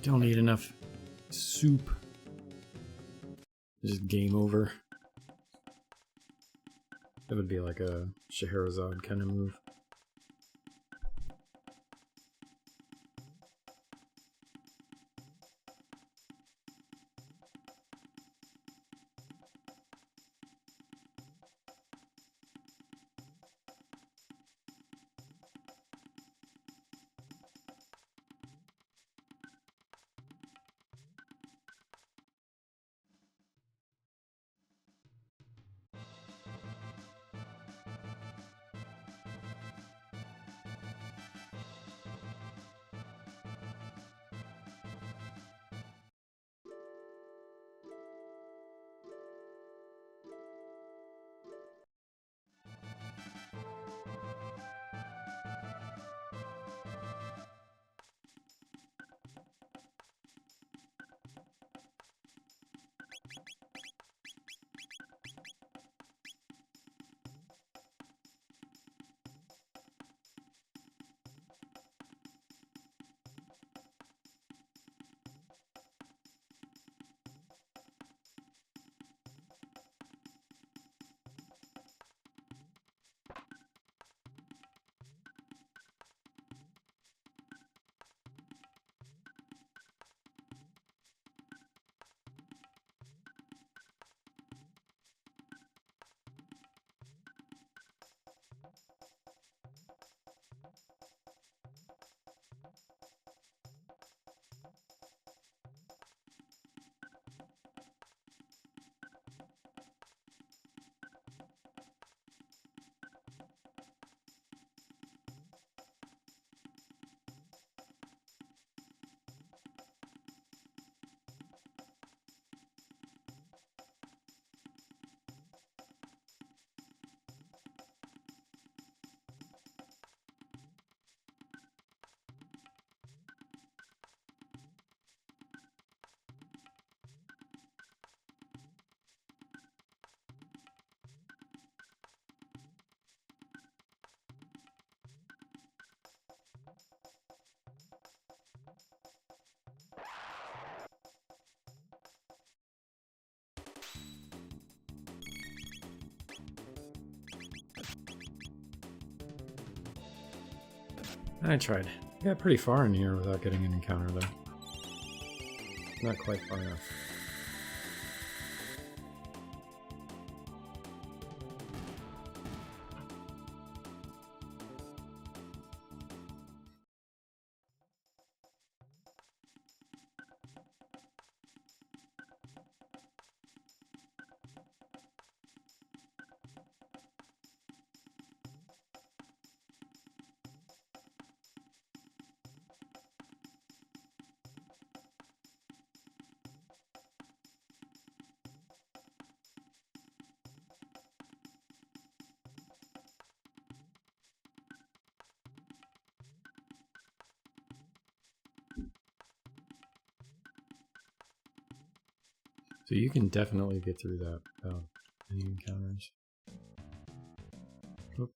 Speaker 1: don't eat enough soup. Just game over. That would be like a Scheherazade kind of move. I tried. Got pretty far in here without getting an encounter, though. Not quite far enough. So you can definitely get through that without any encounters. Oop.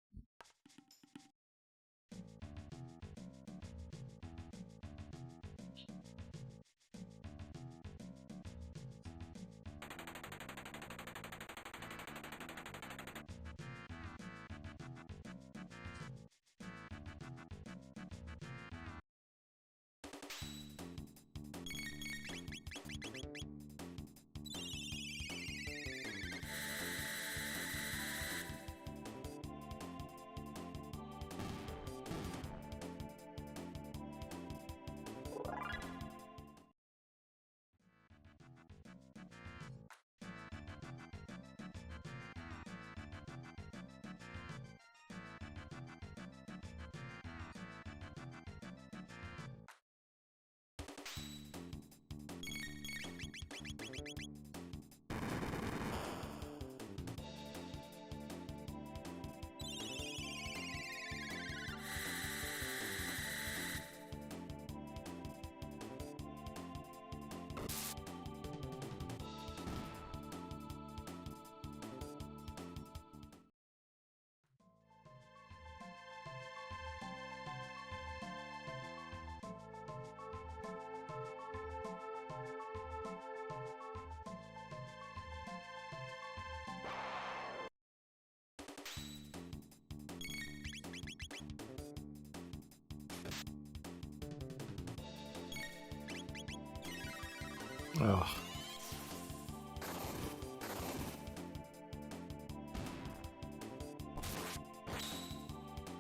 Speaker 1: Oh.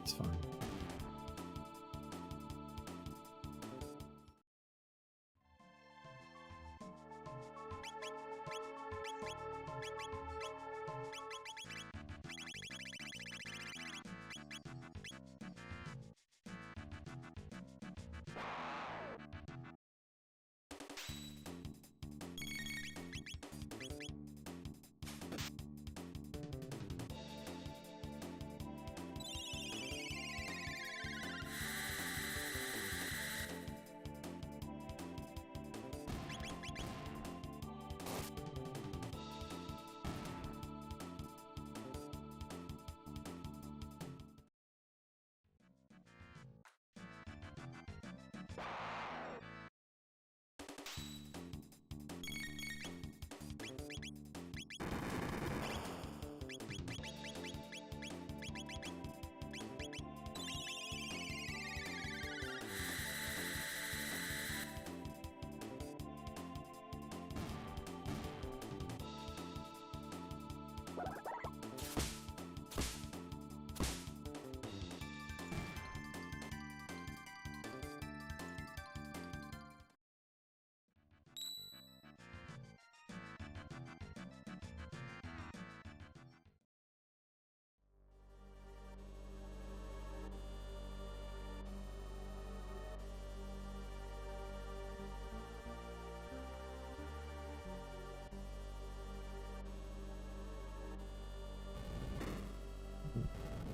Speaker 1: It's fine.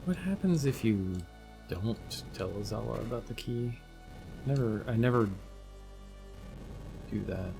Speaker 1: What happens if you don't tell Azala about the key? I never do that.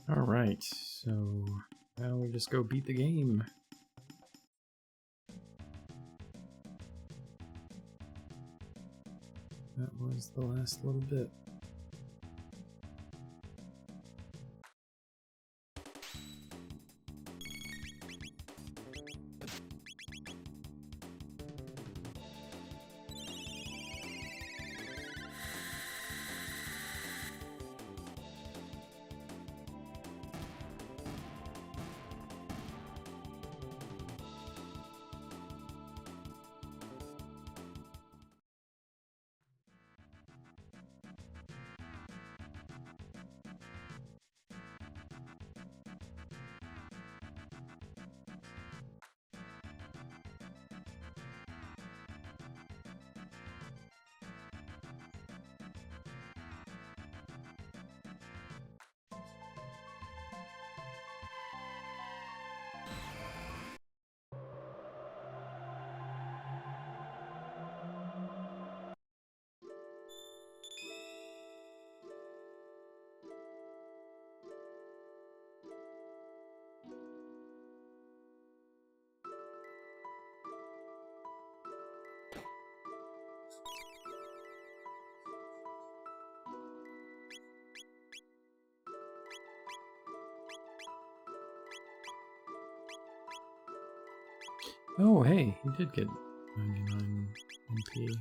Speaker 1: Alright, so now we just go beat the game. That was the last little bit. Oh, hey, he did get 99 MP.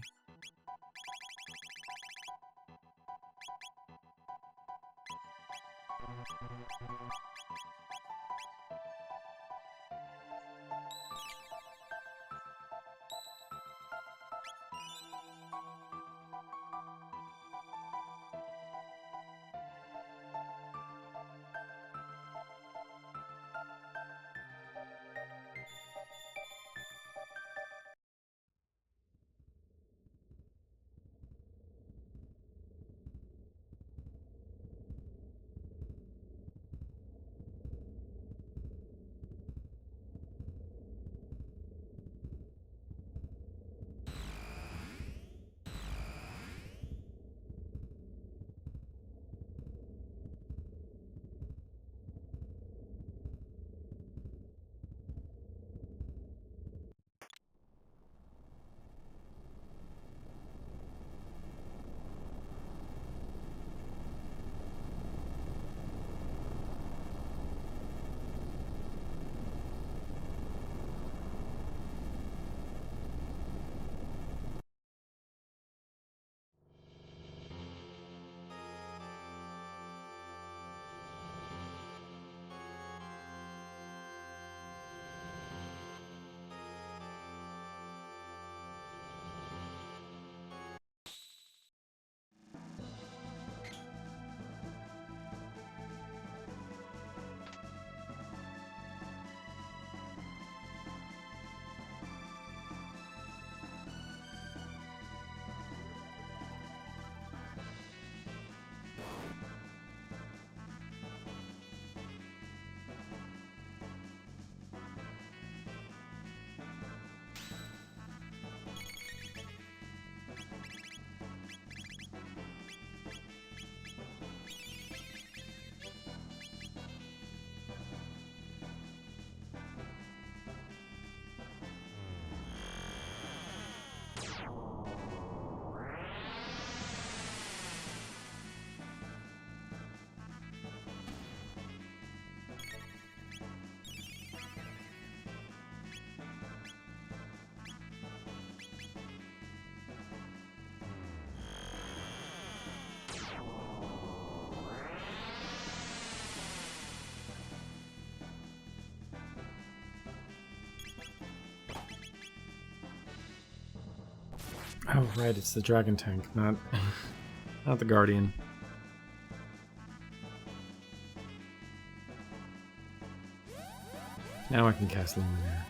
Speaker 1: Oh, right, it's the dragon tank, not the guardian. Now I can cast Luminaire.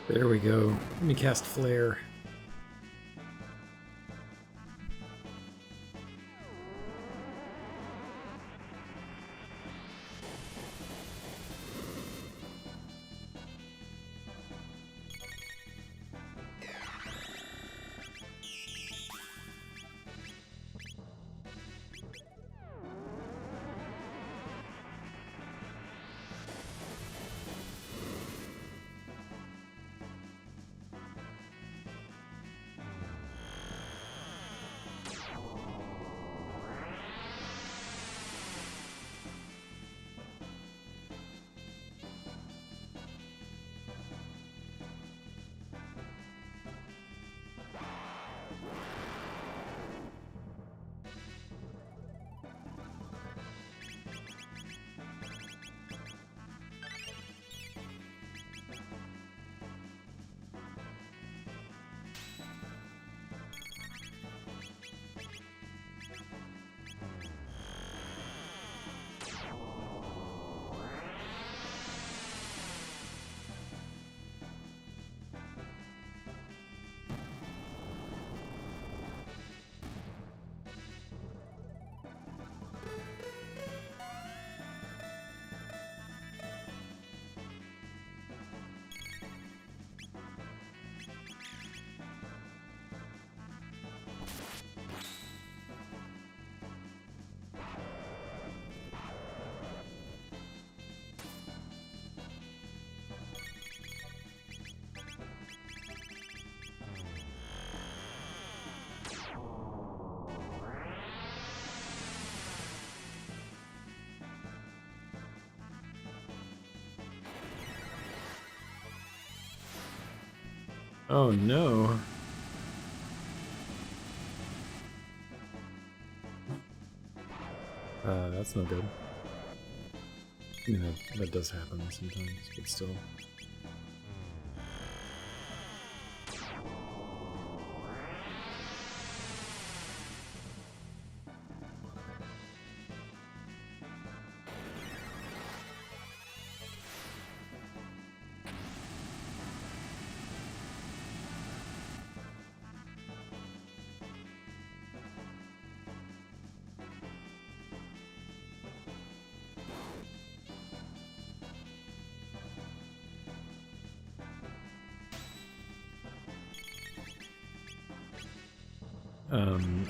Speaker 1: There we go. Let me cast Flare. Oh no. That's no good. I mean, that does happen sometimes, but still.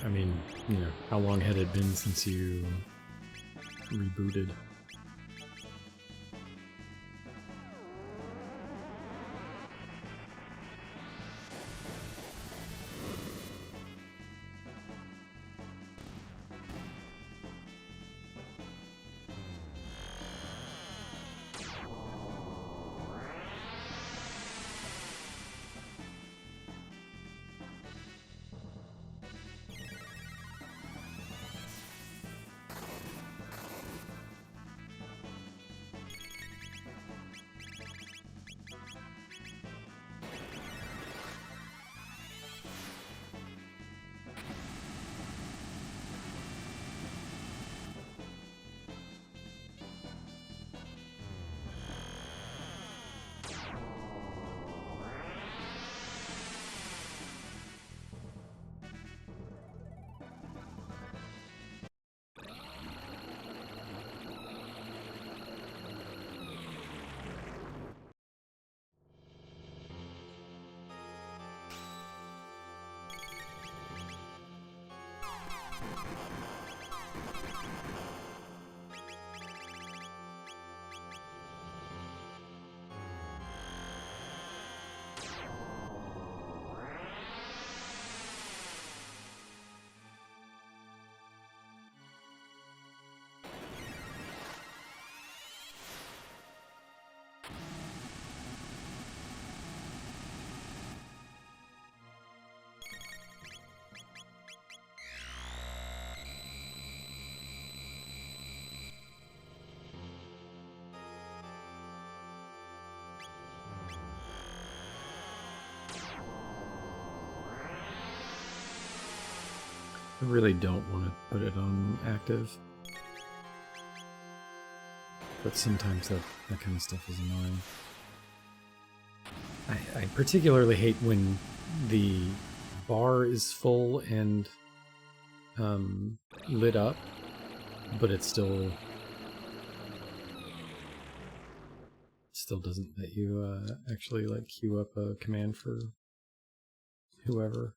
Speaker 1: I mean, you know, how long had it been since you rebooted? I really don't want to put it on active. But sometimes that kind of stuff is annoying. I particularly hate when the bar is full and lit up, but it still doesn't let you actually like queue up a command for whoever.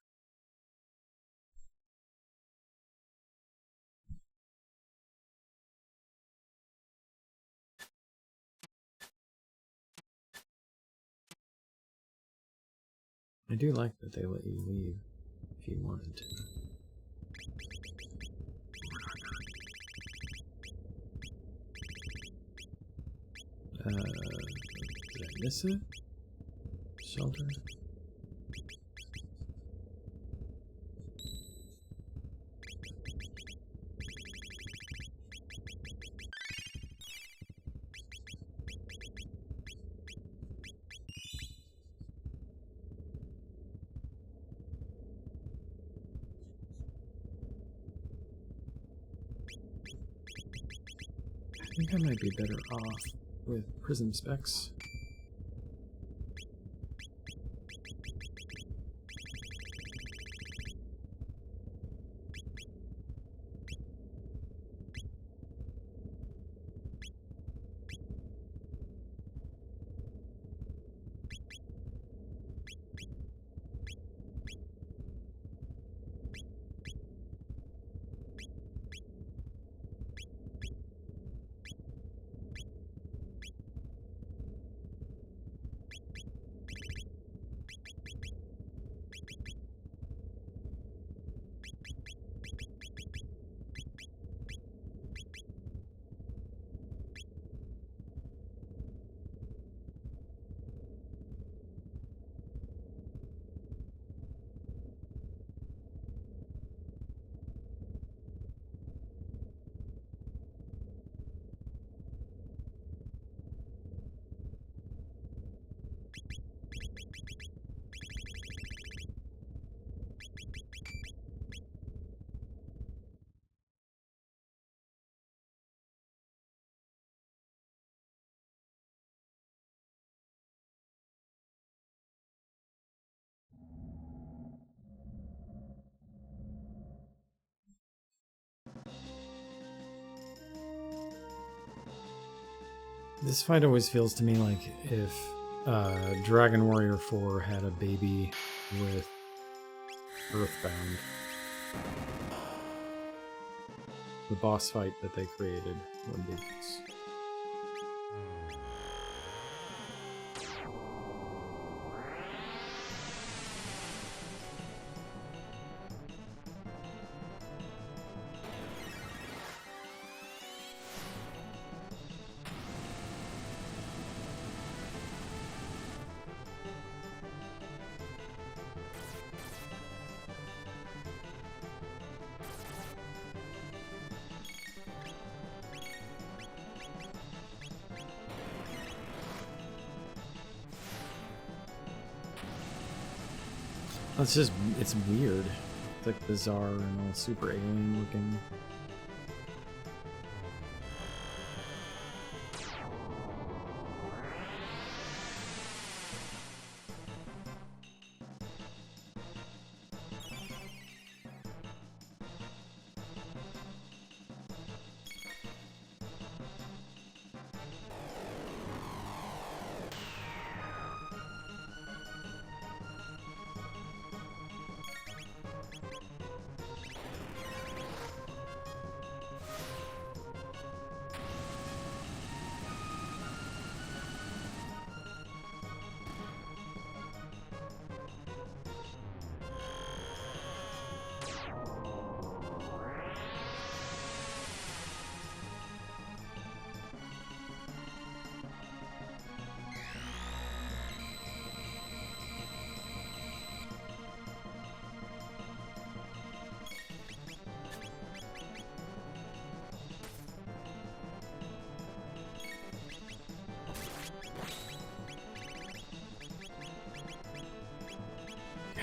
Speaker 1: I do like that they let you leave if you wanted to. Did I miss it? Shelter? I think I might be better off with prism specs. This fight always feels to me like if Dragon Warrior 4 had a baby with Earthbound. The boss fight that they created would be this. It's weird. It's like bizarre and all super alien looking.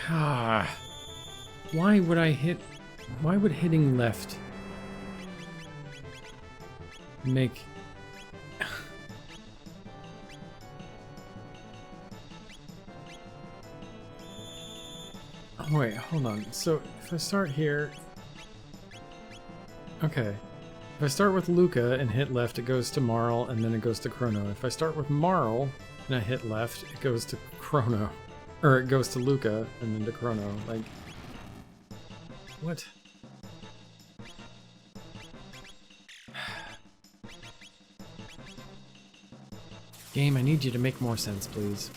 Speaker 1: Ah, why would I hit? Why would hitting left make? Oh, wait, hold on. So if I start here, okay. If I start with Luca and hit left, it goes to Marl, and then it goes to Chrono. If I start with Marl and I hit left, it goes to Chrono. Or it goes to Luca and then to Chrono. Like, what? Game, I need you to make more sense, please.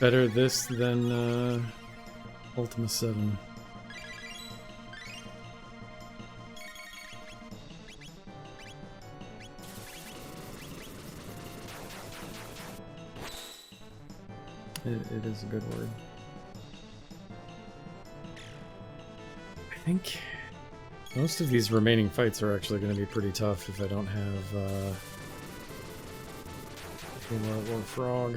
Speaker 1: Better this than Ultima 7. It is a good word. I think most of these remaining fights are actually going to be pretty tough if I don't have or Frog.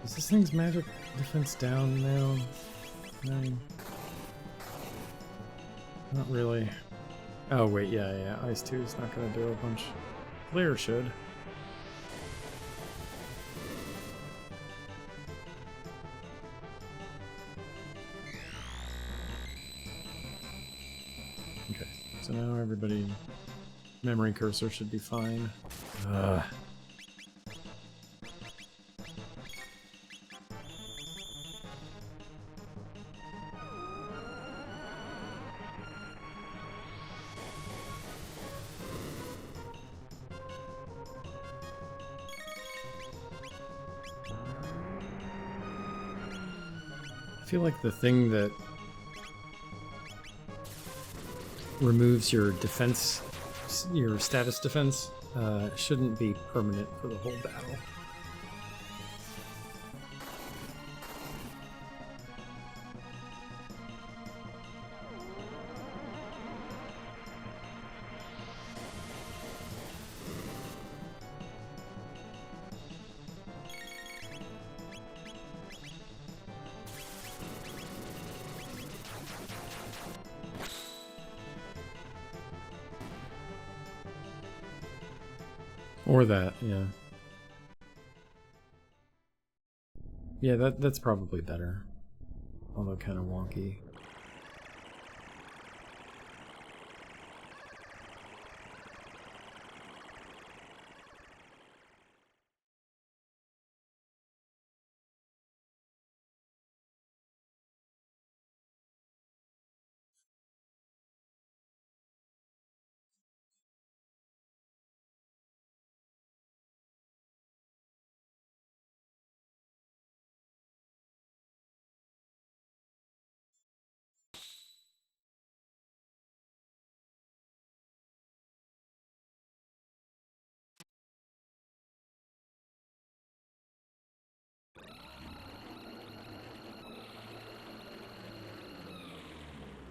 Speaker 1: Is this thing's magic defense down now? 9. Not really. Oh wait, yeah. Ice 2 is not going to do a bunch. Flare should. Okay, so now everybody... Memory cursor should be fine. I feel like the thing that removes your defense, your status defense, shouldn't be permanent for the whole battle. Or that, yeah. Yeah, that's probably better. Although kind of wonky.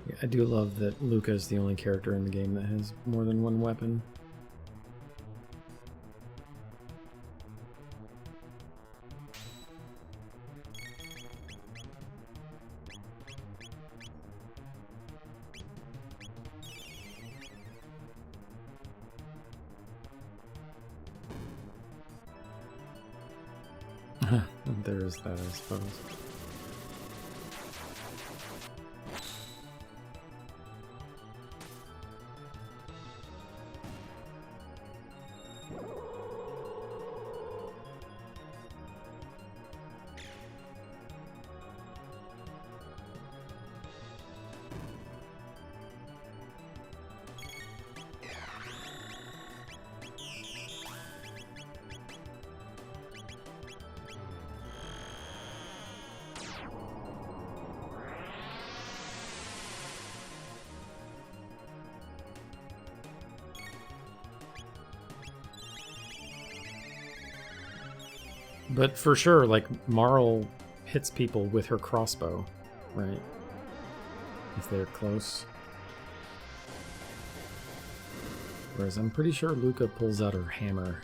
Speaker 1: Yeah, I do love that Luca is the only character in the game that has more than one weapon. There is that, I suppose. But for sure, like, Marl hits people with her crossbow, right? If they're close. Whereas I'm pretty sure Luca pulls out her hammer.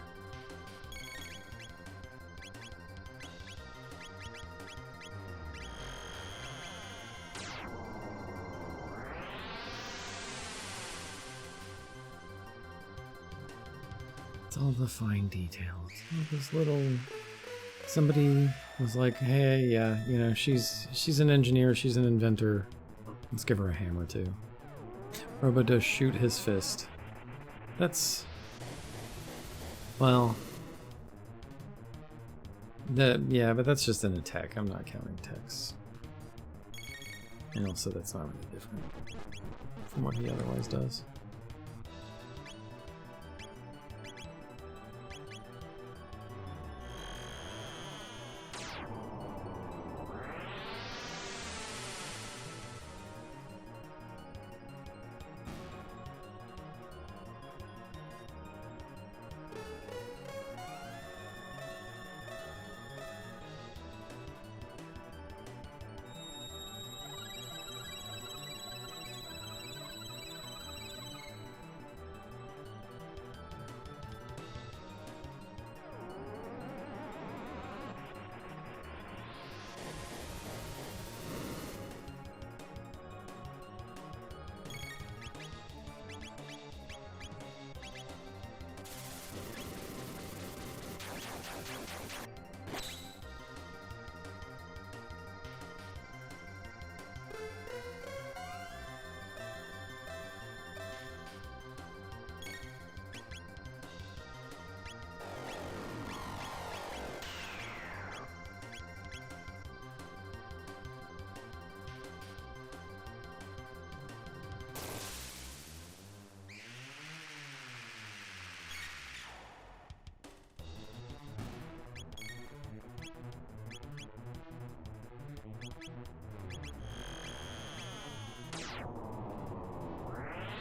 Speaker 1: It's all the fine details. This little... Somebody was like, hey, yeah, you know, she's an engineer, she's an inventor. Let's give her a hammer, too. Robo does shoot his fist. That's... Well... Yeah, but that's just an attack. I'm not counting attacks. And also, that's not really different from what he otherwise does.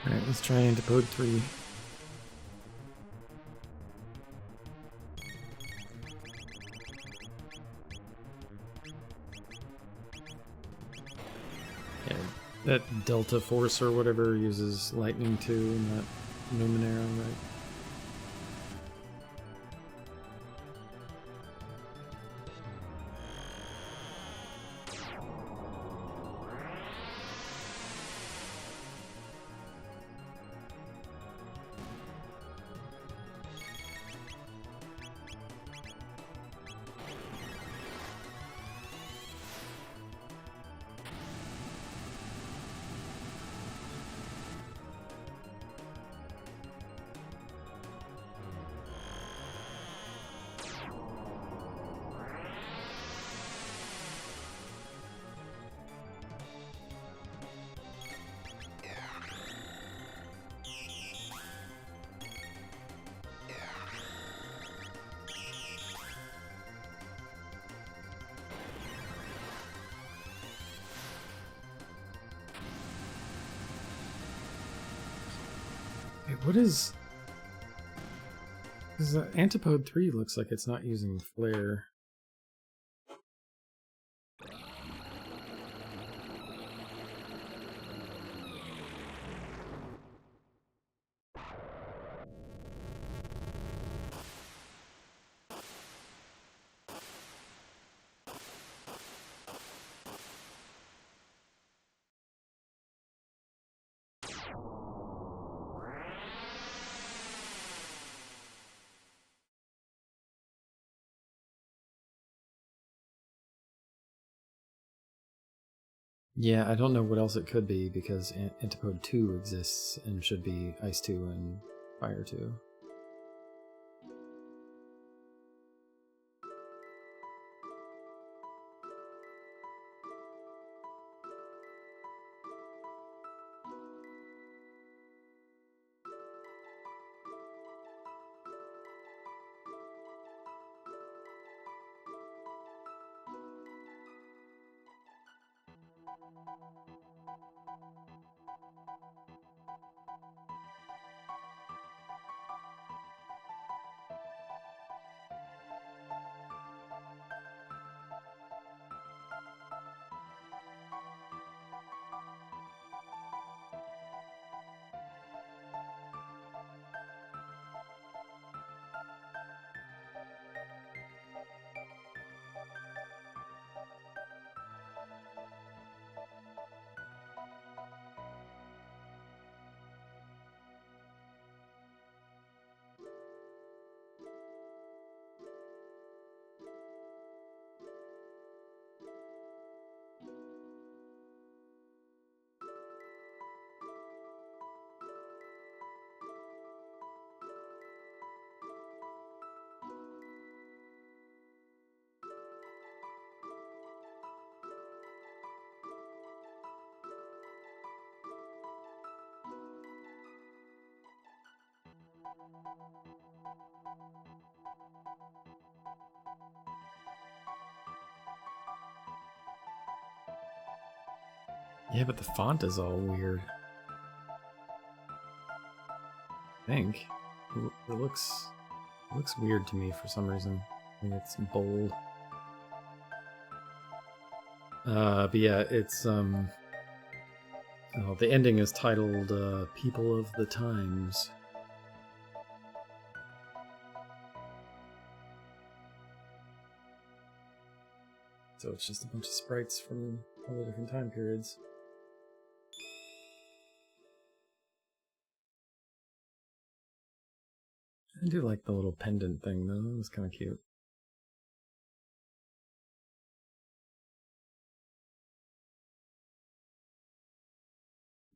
Speaker 1: Alright, let's try Antipode 3. Yeah, that Delta Force or whatever uses lightning too, and that Numenera, right? What is... Because Antipode 3 looks like it's not using Flare. Yeah, I don't know what else it could be, because Antipode 2 exists and should be Ice 2 and Fire 2. Yeah, but the font is all weird. I think it looks weird to me for some reason. I think it's bold. But yeah, it's the ending is titled "People of the Times." So it's just a bunch of sprites from all the different time periods. I do like the little pendant thing though, that was kind of cute.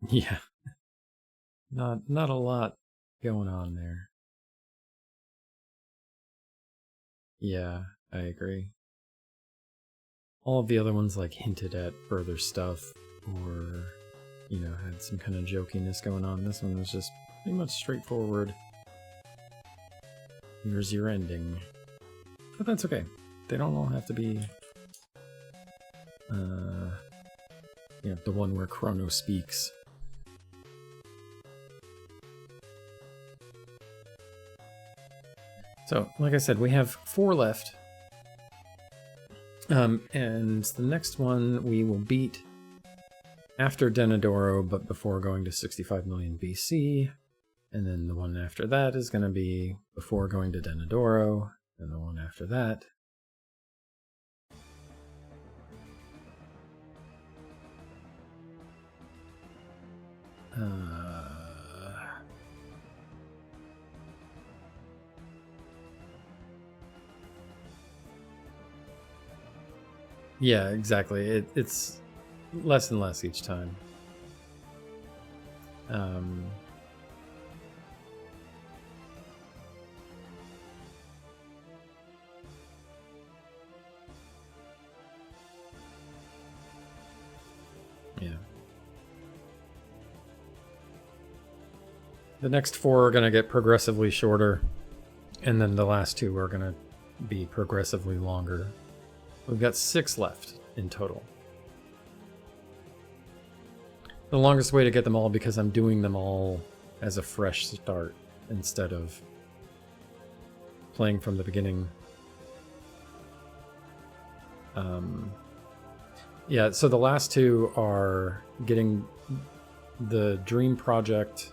Speaker 1: Yeah. Not a lot going on there. Yeah, I agree. All of the other ones like hinted at further stuff or, you know, had some kind of jokiness going on. This one was just pretty much straightforward. Here's your ending. But that's okay. They don't all have to be you know, the one where Chrono speaks. So, like I said, we have 4 left. And the next one we will beat after Denadoro, but before going to 65 million BC. And then the one after that is going to be before going to Denadoro. And the one after that. Yeah, exactly. It's less and less each time. Yeah. The next 4 are going to get progressively shorter, and then the last 2 are going to be progressively longer. We've got 6 left in total. The longest way to get them all, because I'm doing them all as a fresh start instead of playing from the beginning. Yeah, so the last 2 are getting the Dream Project.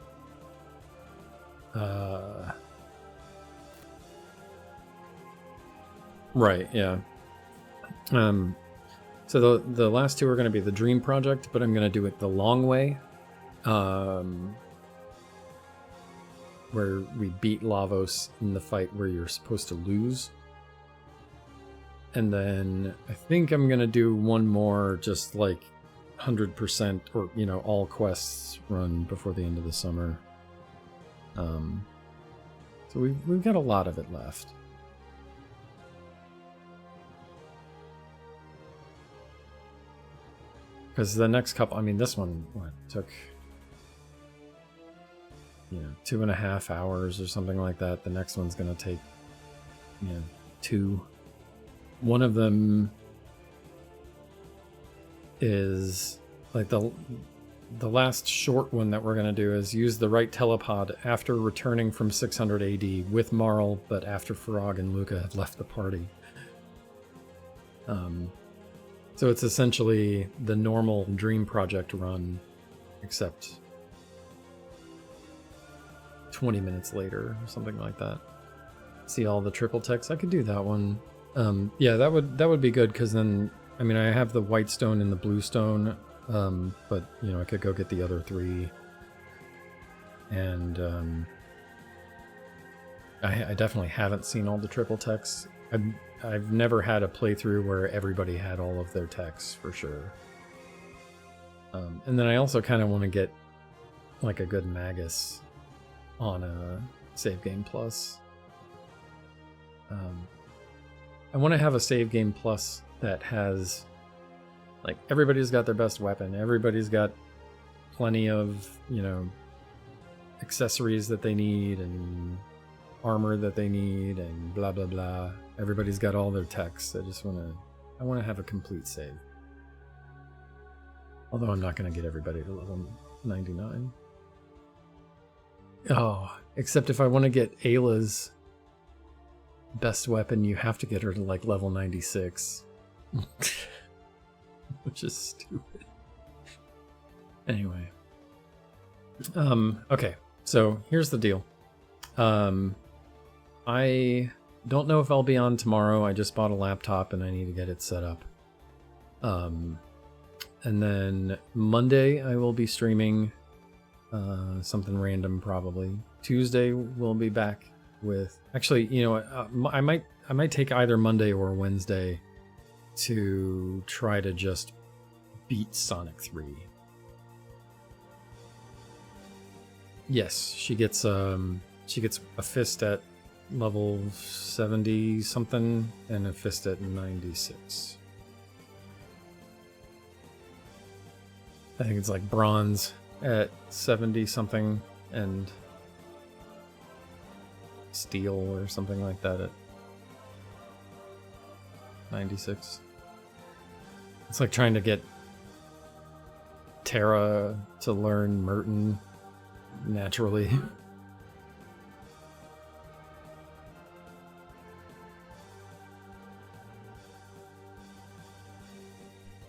Speaker 1: Right, yeah. So the last 2 are going to be the Dream Project, but I'm going to do it the long way. Where we beat Lavos in the fight where you're supposed to lose. And then I think I'm going to do one more just like 100% or, you know, all quests run before the end of the summer. So we've got a lot of it left. Because the next couple, I mean, this one took, you know, 2.5 hours or something like that. The next one's going to take, you know, 2. One of them is like the last short one that we're going to do is use the right telepod after returning from 600 AD with Marl, but after Farag and Luca had left the party. So it's essentially the normal Dream Project run, except 20 minutes later or something like that. See all the triple techs. I could do that one. Yeah, that would be good, because then, I mean, I have the white stone and the blue stone, but, you know, I could go get the other 3. And I definitely haven't seen all the triple techs. I've never had a playthrough where everybody had all of their techs, for sure. And then I also kind of want to get like a good Magus on a Save Game Plus. I want to have a Save Game Plus that has, like, everybody's got their best weapon. Everybody's got plenty of, you know, accessories that they need and armor that they need and blah, blah, blah. Everybody's got all their techs. I want to have a complete save. Although I'm not going to get everybody to level 99. Oh, except if I want to get Ayla's best weapon, you have to get her to like level 96. Which is stupid. Anyway. Okay, so here's the deal. I don't know if I'll be on tomorrow. I just bought a laptop and I need to get it set up. And then Monday I will be streaming something random probably. Tuesday we'll be back with... Actually, you know what? I might take either Monday or Wednesday to try to just beat Sonic 3. Yes, she gets a fist at level 70 something and a fist at 96. I think it's like bronze at 70 something and steel or something like that at 96. It's like trying to get Terra to learn Merton naturally.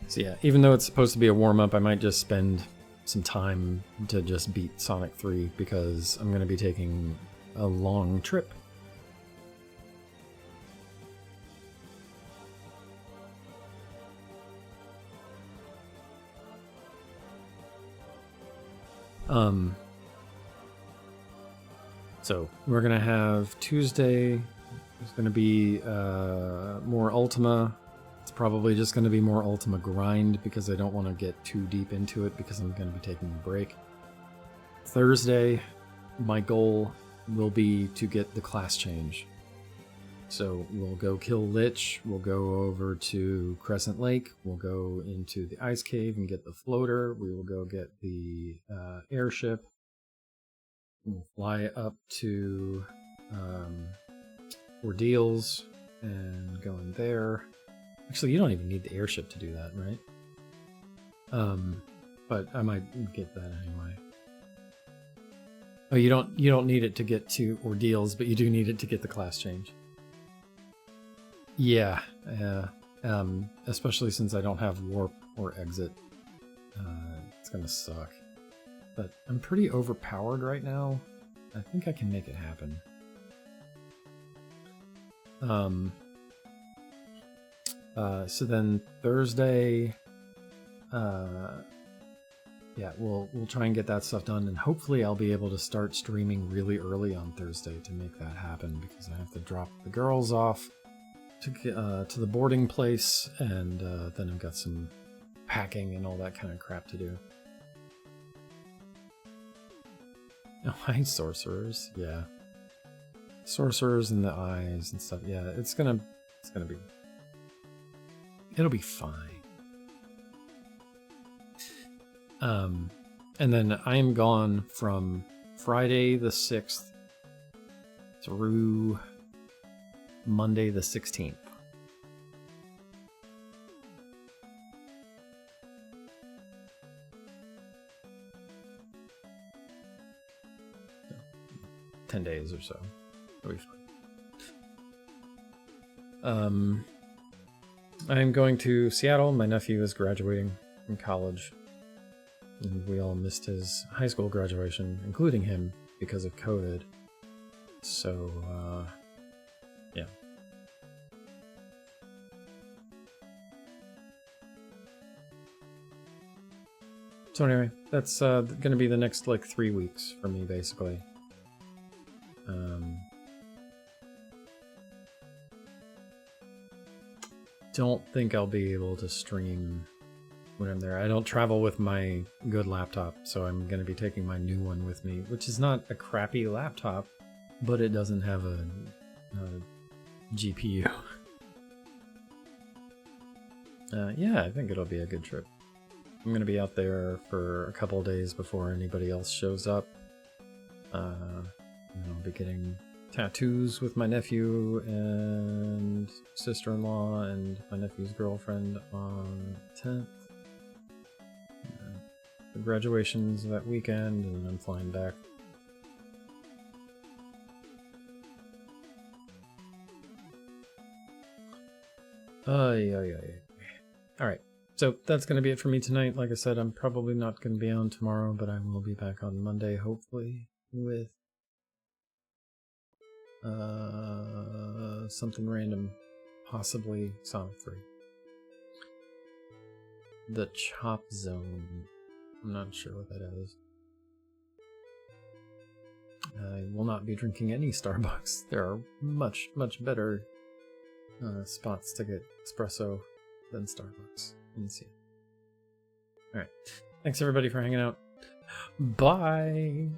Speaker 1: So yeah, even though it's supposed to be a warm-up, I might just spend some time to just beat Sonic 3 because I'm going to be taking a long trip. So we're going to have Tuesday. It's going to be more Ultima. It's probably just going to be more Ultima grind because I don't want to get too deep into it because I'm going to be taking a break. Thursday, my goal will be to get the class change. So we'll go kill Lich, we'll go over to Crescent Lake, we'll go into the ice cave and get the floater, we will go get the airship, we'll fly up to Ordeals and go in there. Actually, you don't even need the airship to do that, right? But I might get that anyway. Oh, you don't need it to get to Ordeals, but you do need it to get the class change. Yeah, especially since I don't have warp or exit. It's gonna suck. But I'm pretty overpowered right now. I think I can make it happen. So then Thursday, yeah, we'll try and get that stuff done, and hopefully I'll be able to start streaming really early on Thursday to make that happen because I have to drop the girls off to the boarding place, and then I've got some packing and all that kind of crap to do. Oh, hi, sorcerers. Yeah, sorcerers and the eyes and stuff. Yeah, it's gonna be. It'll be fine. And then I am gone from Friday the 6th through Monday the 16th. So, 10 days or so. It'll be fine. I'm going to Seattle. My nephew is graduating from college. And we all missed his high school graduation, including him, because of COVID. So, yeah. So anyway, that's going to be the next, like, 3 weeks for me, basically. Don't think I'll be able to stream when I'm there. I don't travel with my good laptop, so I'm going to be taking my new one with me, which is not a crappy laptop, but it doesn't have a GPU. Yeah, I think it'll be a good trip. I'm going to be out there for a couple of days before anybody else shows up. And I'll be getting tattoos with my nephew and sister-in-law and my nephew's girlfriend on 10th. The graduation's that weekend, and I'm flying back. Alright, so that's going to be it for me tonight. Like I said, I'm probably not going to be on tomorrow, but I will be back on Monday, hopefully, with something random, possibly Sonic 3. The Chop Zone. I'm not sure what that is. I will not be drinking any Starbucks. There are much, much better spots to get espresso than Starbucks. Let's see. Alright. Thanks everybody for hanging out. Bye!